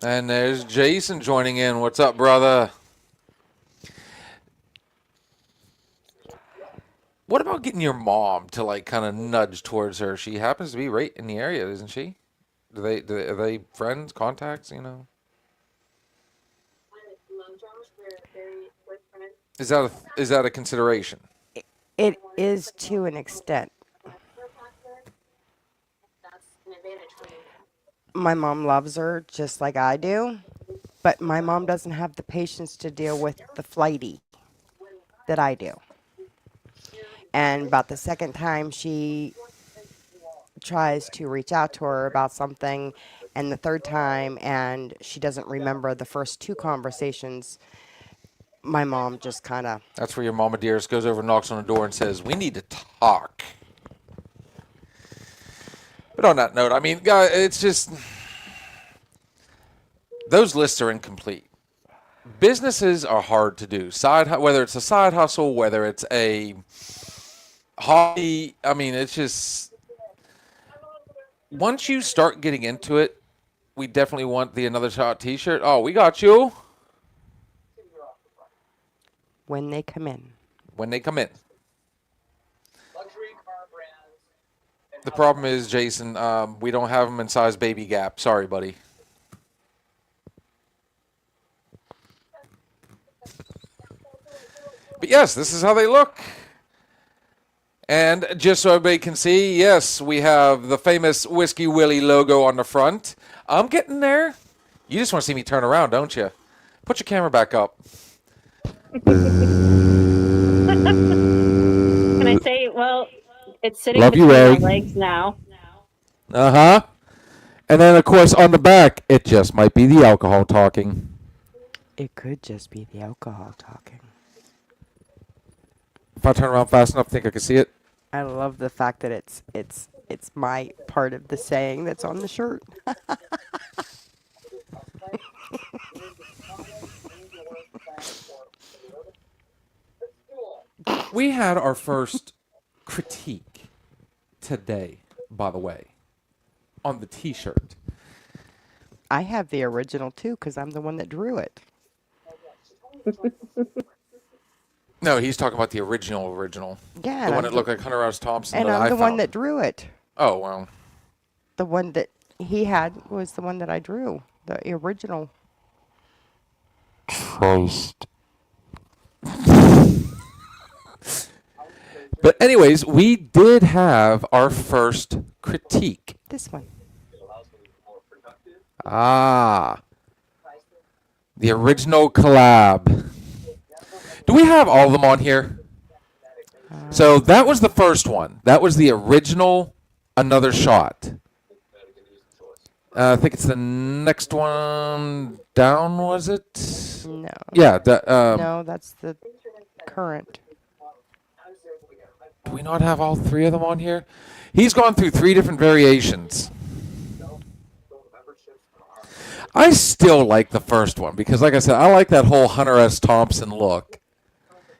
And there's Jason joining in. What's up, brother? What about getting your mom to like kind of nudge towards her? She happens to be right in the area, isn't she? Are they friends, contacts? You know, is that a consideration? It is to an extent. My mom loves her just like I do, but my mom doesn't have the patience to deal with the flighty that I do. And about the second time she tries to reach out to her about something, and the third time, and she doesn't remember the first two conversations, my mom just kind of... That's where your mama dearest goes over, knocks on the door, and says, "We need to talk." But on that note, I mean, guys, it's just those lists are incomplete. Businesses are hard to do. Whether it's a side hustle, whether it's a hobby, I mean, it's just once you start getting into it, we definitely want the Another Shot T-shirt. Oh, we got you. When they come in. When they come in. Luxury car brands. The problem is, Jason, we don't have them in size baby gap. Sorry, buddy. But yes, this is how they look. And just so everybody can see, yes, we have the famous Whiskey Willie logo on the front. I'm getting there. You just want to see me turn around, don't you? Put your camera back up. Can I say, well, it's sitting Love you, between Ray. my legs now. Uh-huh. And then, of course, on the back, it just might be the alcohol talking. It could just be the alcohol talking. If I turn around fast enough, think I can see it? I love the fact that it's It's my part of the saying that's on the shirt. We had our first critique today, by the way, on the T-shirt. I have the original too because I'm the one that drew it. No, he's talking about the original. Yeah, The and one I'm that looked like Hunter S. Thompson and that I'm I the one found. that drew it. Oh, well. The one that he had was the one that I drew. The original. Christ. But anyways, we did have our first critique. This one. Ah. The original collab. Do we have all of them on here? So that was the first one. That was the original Another Shot. I think it's the next one down, was it? No. Yeah. No, that's the current. Do we not have all three of them on here? He's gone through 3 different variations. I still like the first one because, like I said, I like that whole Hunter S. Thompson look.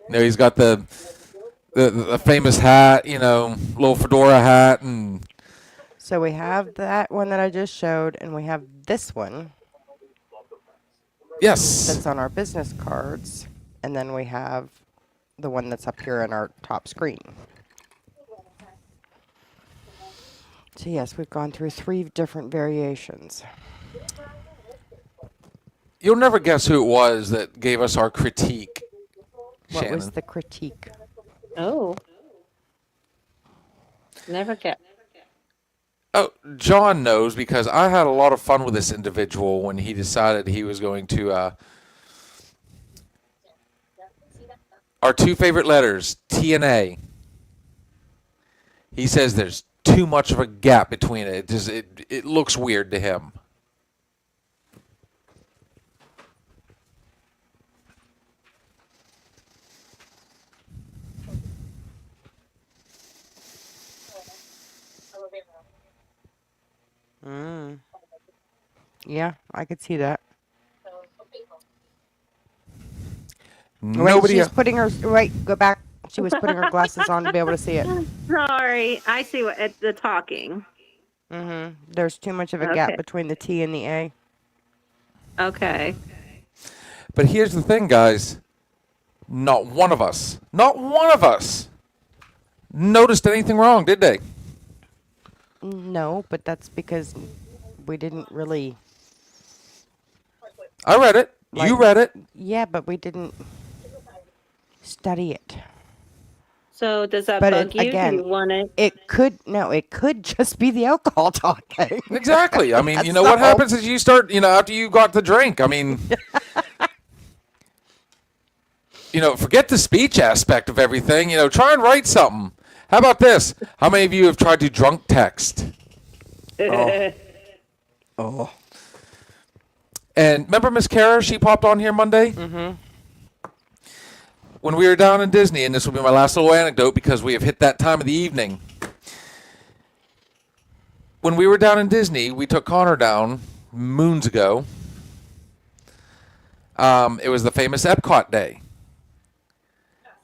You know, he's got the famous hat, you know, little fedora hat, and So we have that one that I just showed, and we have this one yes, that's on our business cards, and then we have the one that's up here on our top screen. So yes, we've gone through 3 different variations. you'll never guess who it was that gave us our critique. What Shannon. was the critique? Oh. Never get. Oh, John knows because I had a lot of fun with this individual when he decided he was going to. Our 2 favorite letters, T and A. He says there's too much of a gap between it. It looks weird to him. Yeah, I could see that. Nobody. Wait, she's putting her. Wait, go back. She was putting her glasses on to be able to see it. Sorry, I see what the talking. There's too much of a gap Okay. between the T and the A. Okay. But here's the thing, guys. Not one of us noticed anything wrong, did they? No, but that's because we didn't really. I read it. You Like- read it. Yeah, but we didn't study it. So does that But bug you? again, Do you want it? It could just be the alcohol talking. Exactly. I mean, you That's know what all. happens is you start, after you got the drink. I mean, forget the speech aspect of everything. Try and write something. How about this? How many of you have tried to drunk text? Oh. And remember Miss Kara? She popped on here Monday? Mm-hmm. When we were down in Disney, and this will be my last little anecdote because we have hit that time of the evening. When we were down in Disney, we took Connor down moons ago. It was the famous Epcot Day,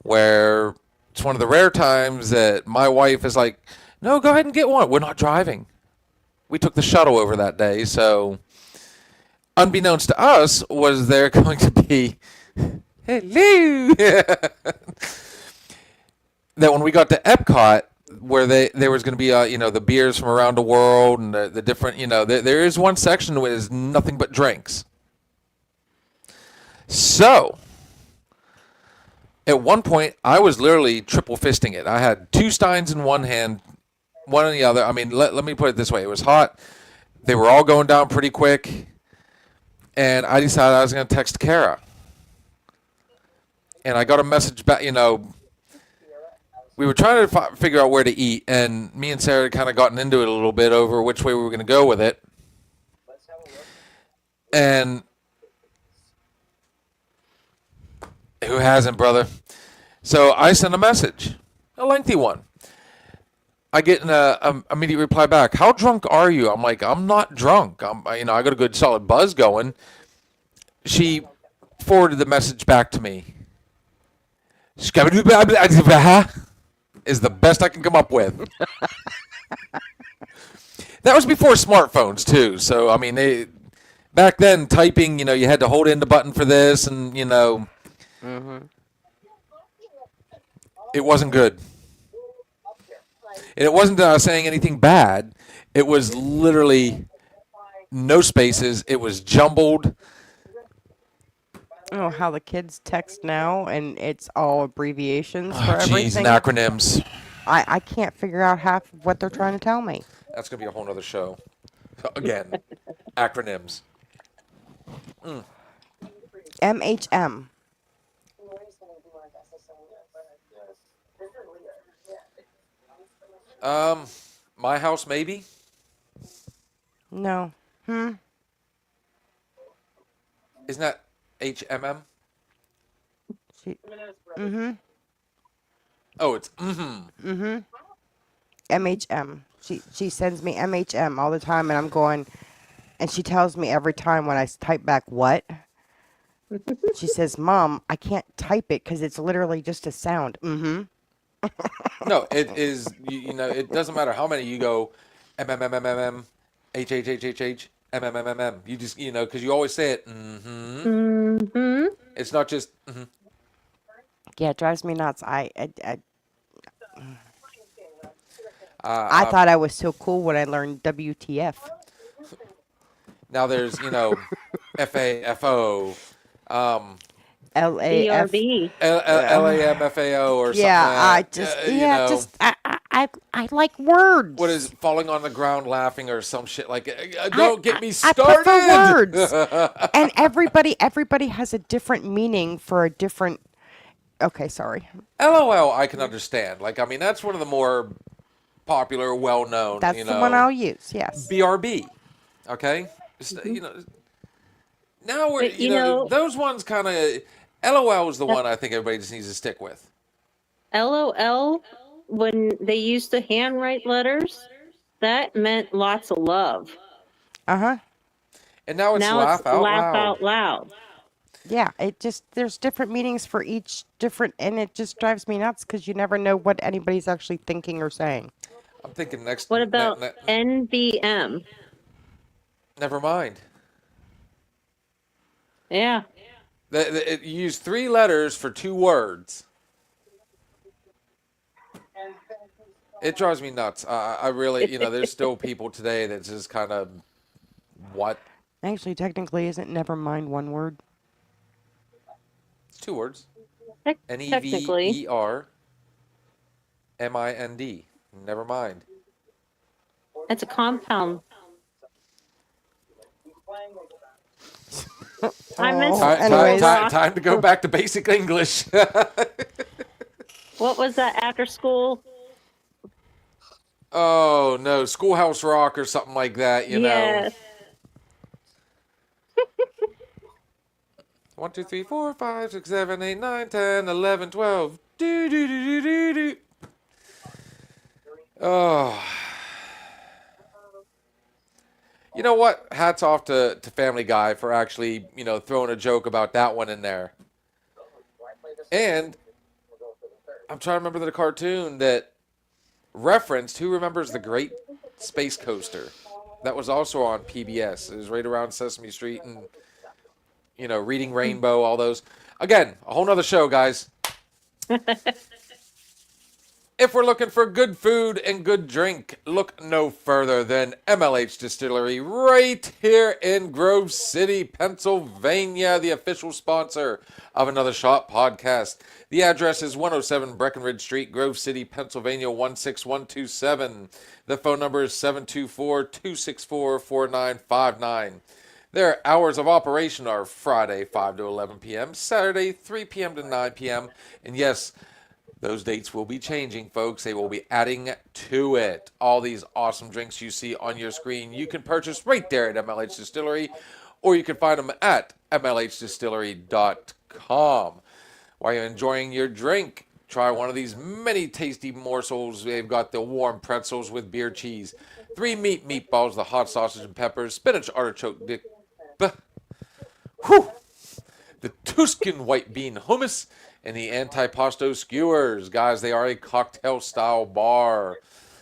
where it's one of the rare times that my wife is like, no, go ahead and get one. We're not driving. We took the shuttle over that day, so unbeknownst to us, was there going to be, hello, that when we got to Epcot, where there was going to be, the beers from around the world and the different, there is one section where there's nothing but drinks. So, at one point, I was literally triple fisting it. I had 2 steins in one hand, one in the other. I mean, let me put it this way. It was hot. They were all going down pretty quick. And I decided I was going to text Kara. And I got a message back, we were trying to figure out where to eat. And me and Sarah had kind of gotten into it a little bit over which way we were going to go with it. And who hasn't, brother? So I sent a message, a lengthy one. I get an immediate reply back. How drunk are you? I'm like, I'm not drunk. I got a good solid buzz going. She forwarded the message back to me. Is the best I can come up with. That was before smartphones too. So I mean, back then typing, you had to hold in the button for this, and it wasn't good. And it wasn't saying anything bad. It was literally no spaces. It was jumbled. Oh, how the kids text now, and it's all abbreviations for Oh, jeez, everything. and acronyms. I can't figure out half of what they're trying to tell me. That's going to be a whole nother show. Again, acronyms. MHM. My house, maybe? No. Isn't that HMM? Oh, it's MHM. She sends me MHM all the time, and I'm going, and she tells me every time when I type back what. She says, "Mom, I can't type it because it's literally just a sound." No, it is, it doesn't matter how many you go, MMMMM, HHHHH, MMMMM. You just, because you always say it, It's not just, Yeah, it drives me nuts. I thought I was so cool when I learned WTF. Now there's, FAFO, LAF. BRB. LAMFAO or something. Yeah, I like words. What is falling on the ground laughing or some shit like? Don't get me I started. prefer words. And everybody has a different meaning for a different. Okay, sorry. LOL, I can understand. That's one of the more popular, well-known. That's the one I'll use. Yes. BRB. Okay. Now we're those ones kind of. LOL is the one I think everybody just needs to stick with. LOL, when they used to handwrite letters, that meant lots of love. Uh-huh. And now it's laugh out loud. Yeah, there's different meanings for each different, and it just drives me nuts because you never know what anybody's actually thinking or saying. I'm thinking next. What about NBM? Never mind. Yeah. It used 3 letters for 2 words. It drives me nuts. I really, there's still people today that just kind of, what? Actually, technically, isn't never mind one word? It's 2 words. Technically. NEVERMIND. Never mind. It's a compound. I miss Anyways. Time to go back to basic English. What was that after school? Oh no, Schoolhouse Rock or something like that. Yes. 1, 2, 3, 4, 5, 6, 7, 8, 9, 10, 11, 12. Do do do do do do. Oh. You know what? Hats off to Family Guy for actually, throwing a joke about that one in there. And I'm trying to remember the cartoon that referenced, who remembers the Great Space Coaster? That was also on PBS. It was right around Sesame Street and, Reading Rainbow, all those. Again, a whole nother show, guys. If we're looking for good food and good drink, look no further than MLH Distillery right here in Grove City, Pennsylvania, the official sponsor of Another Shot podcast. The address is 107 Breckenridge Street, Grove City, Pennsylvania, 16127. The phone number is 724-264-4959. Their hours of operation are Friday, 5 to 11 p.m., Saturday, 3 p.m. to 9 p.m., and yes, those dates will be changing, folks. They will be adding to it. All these awesome drinks you see on your screen, you can purchase right there at MLH Distillery, or you can find them at mlhdistillery.com. While you're enjoying your drink, Try one of these many tasty morsels. They've got the warm pretzels with beer cheese, 3 meat meatballs, the hot sausage and peppers, spinach artichoke dip, whew, the Tuscan white bean hummus, and the antipasto skewers. Guys, they are a cocktail-style bar.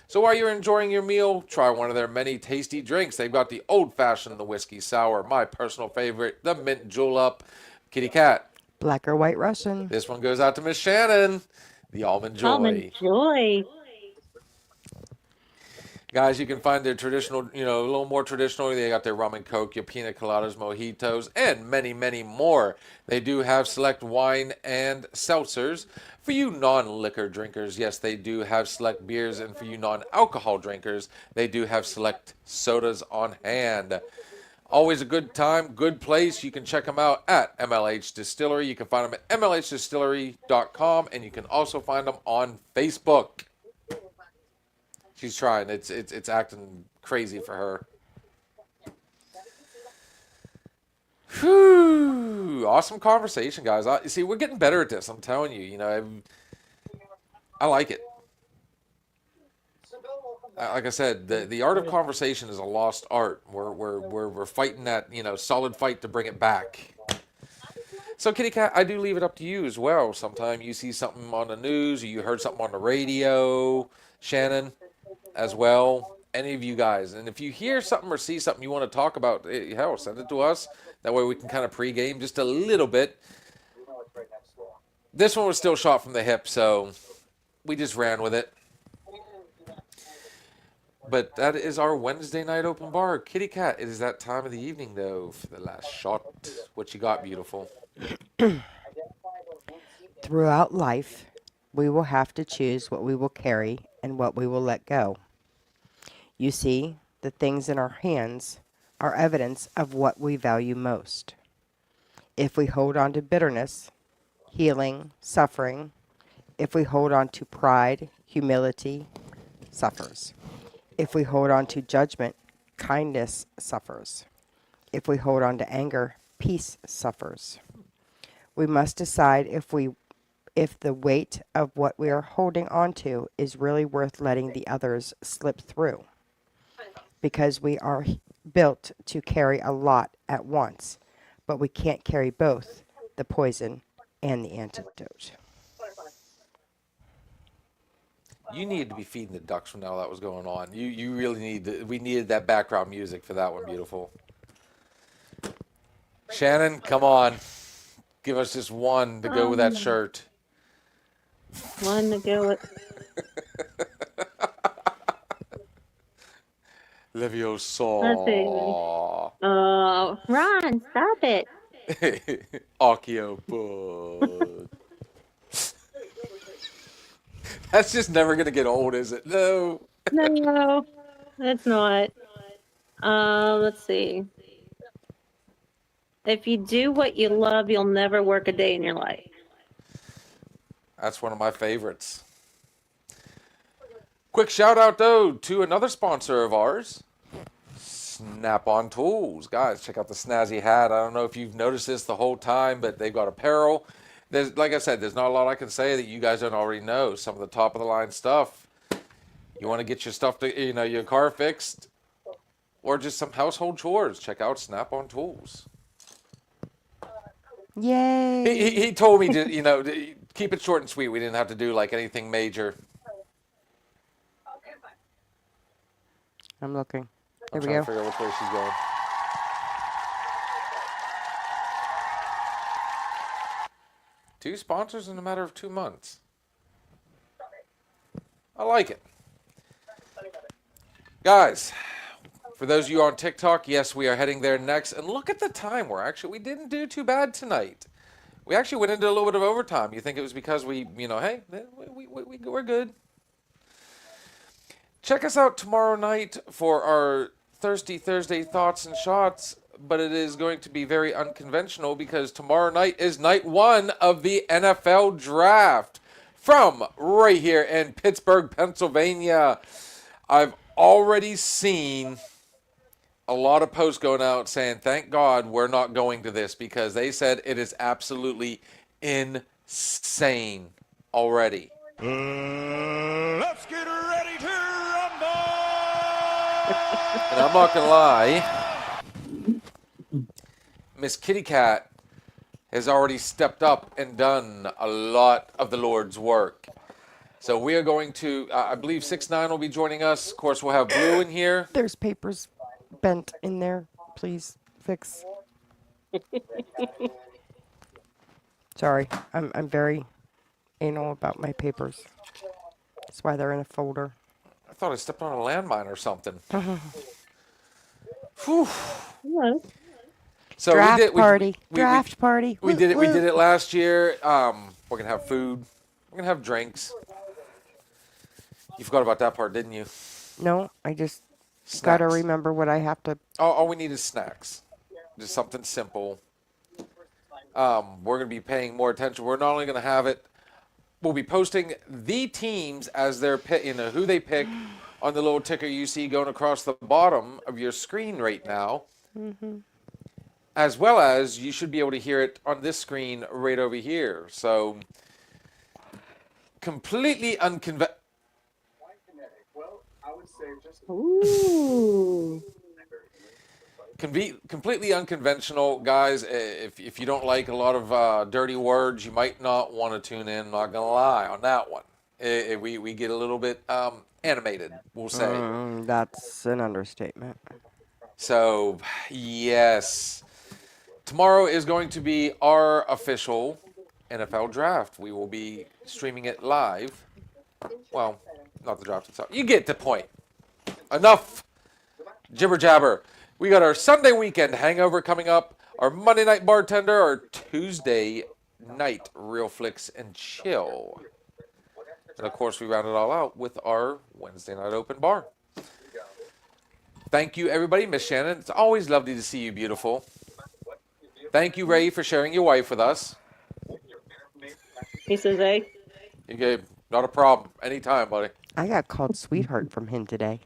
So while you're enjoying your meal, try one of their many tasty drinks. They've got the old-fashioned, the whiskey sour, my personal favorite, the mint julep, Kitty Cat. Black or white Russian. This one goes out to Miss Shannon, the almond joy. Almond Joy. Guys, you can find their traditional, a little more traditional. They got their rum and coke, your pina coladas, mojitos, and many, many more. They do have select wine and seltzers. For you non-liquor drinkers, yes, they do have select beers. And for you non-alcohol drinkers, they do have select sodas on hand. Always a good time, good place. You can check them out at MLH Distillery. You can find them at mlhdistillery.com, and you can also find them on Facebook. She's trying. It's acting crazy for her. Whew. Awesome conversation, guys. See, we're getting better at this. I'm telling you. I like it. Like I said, the art of conversation is a lost art. We're fighting that solid fight to bring it back. So, Kitty Cat, I do leave it up to you as well. Sometime you see something on the news, or you heard something on the radio, Shannon, as well. Any of you guys, and if you hear something or see something you want to talk about, hell, send it to us. That way we can kind of pregame just a little bit. This one was still shot from the hip, so we just ran with it. But that is our Wednesday night open bar. Kitty Cat, it is that time of the evening, though, for the last shot. What you got, beautiful? Throughout life, we will have to choose what we will carry and what we will let go. You see, the things in our hands are evidence of what we value most. If we hold on to bitterness, healing, suffering, if we hold on to pride, humility suffers. If we hold on to judgment, kindness suffers. If we hold on to anger, peace suffers. We must decide if the weight of what we are holding on to is really worth letting the others slip through. Because we are built to carry a lot at once, but we can't carry both the poison and the antidote. You needed to be feeding the ducks when all that was going on. You really we needed that background music for that one, beautiful. Shannon, come on. Give us just one to go with that shirt. One to go with. Leviosa. Oh, Ron, stop it. Archaeopod. That's just never going to get old, is it? No. No, it's not. Let's see. If you do what you love, you'll never work a day in your life. That's one of my favorites. Quick shout out, though, to another sponsor of ours, Snap-on Tools. Guys, check out the snazzy hat. I don't know if you've noticed this the whole time, but they've got apparel. Like I said, there's not a lot I can say that you guys don't already know. Some of the top of the line stuff. You want to get your stuff to, your car fixed, or just some household chores. Check out Snap-on Tools. Yay! He told me to, to keep it short and sweet. We didn't have to do like anything major. I'm looking. I'm There we trying go. to figure out which way she's going. Two sponsors in a matter of 2 months. I like it. Guys, for those of you on TikTok, yes, we are heading there next. And look at the time. We didn't do too bad tonight. We actually went into a little bit of overtime. You think it was because we, hey, we're good. Check us out tomorrow night for our Thirsty Thursday Thoughts and Shots. But it is going to be very unconventional because tomorrow night is night 1 of the NFL Draft from right here in Pittsburgh, Pennsylvania. I've already seen a lot of posts going out saying, thank God we're not going to this, because they said it is absolutely insane. already. Let's get ready to rumble! And I'm not going to lie, Miss Kitty Cat has already stepped up and done a lot of the Lord's work. So we are going to, I believe 6ix9ine will be joining us. Of course, we'll have Blue in here. There's papers bent in there. Please fix. Sorry, I'm very anal about my papers. That's why they're in a folder. I thought I stepped on a landmine or something. Whew. Hello. So Draft party. we Draft party. We Woo, did it. We woo. did it last year. We're gonna have food. We're gonna have drinks. You forgot about that part, didn't you? No, I just gotta Snacks. remember what I have to. All we need is snacks. Just something simple. We're gonna be paying more attention. We're not only gonna have it. We'll be posting the teams as their pick. You know who they pick on the little ticker you see going across the bottom of your screen right now. As well as you should be able to hear it on this screen right over here. So completely unconventional. Why kinetic? Well, I would say just Ooh. Completely unconventional, guys. If you don't like a lot of dirty words, you might not want to tune in. Not gonna lie on that one. We get a little bit animated, we'll say. That's an understatement. So yes, tomorrow is going to be our official NFL draft. We will be streaming it live. Well, not the draft itself. You get the point. Enough jibber jabber. We got our Sunday weekend hangover coming up, our Monday night bartender, our Tuesday night real flicks and chill. And of course, we round it all out with our Wednesday night open bar. Thank you, everybody. Miss Shannon, it's always lovely to see you, beautiful. Thank you, Ray, for sharing your wife with us. He says, "Hey, Okay, not a problem. Anytime, buddy. I got called sweetheart from him today.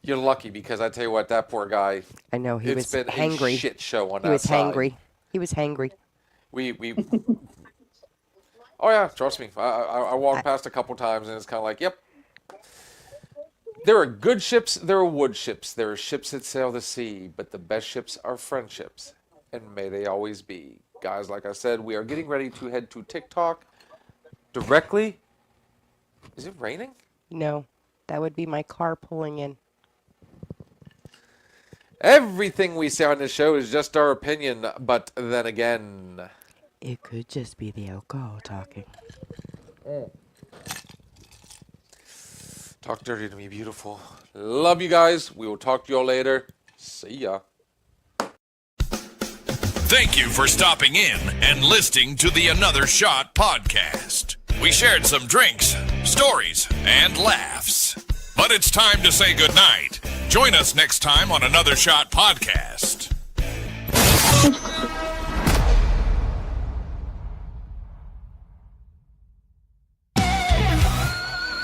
You're lucky because I tell you what, that poor guy. I know he was It's been a hangry. shit show on He that was side. hangry. He was hangry. We. Oh yeah, trust me. I walked past a couple times and it's kind of like, yep. There are good ships, there are wood ships, there are ships that sail the sea, but the best ships are friendships, and may they always be. Guys, like I said, we are getting ready to head to TikTok directly. Is it raining? No, that would be my car pulling in. Everything we say on this show is just our opinion, but then again, It could just be the alcohol talking. talk dirty to me, beautiful. Love you guys. We will talk to y'all later. See ya. Thank you for stopping in and listening to the Another Shot podcast. We shared some drinks, stories, and laughs. But it's time to say goodnight. Join us next time on Another Shot podcast.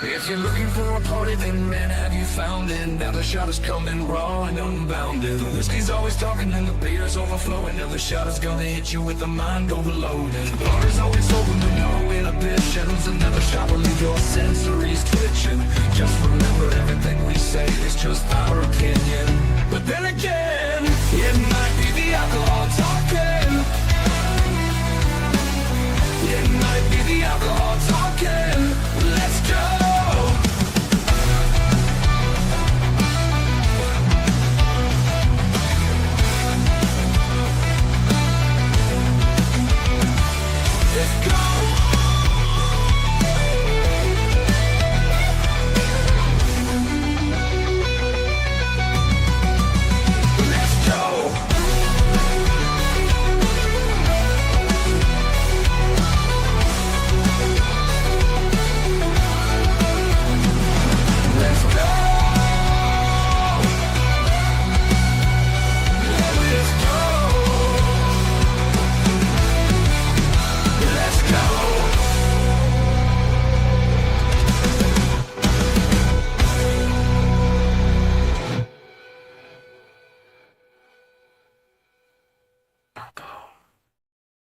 If you're looking for a party, then man, have you found it? Now the shot is coming raw and unbounded. The whiskey's always talking and the beer's overflowing. Now the shot is gonna hit you with the mind overloaded. The bar is always open with no inhibitions. Another shot will leave your sensories twitching. Just remember, everything we say is just our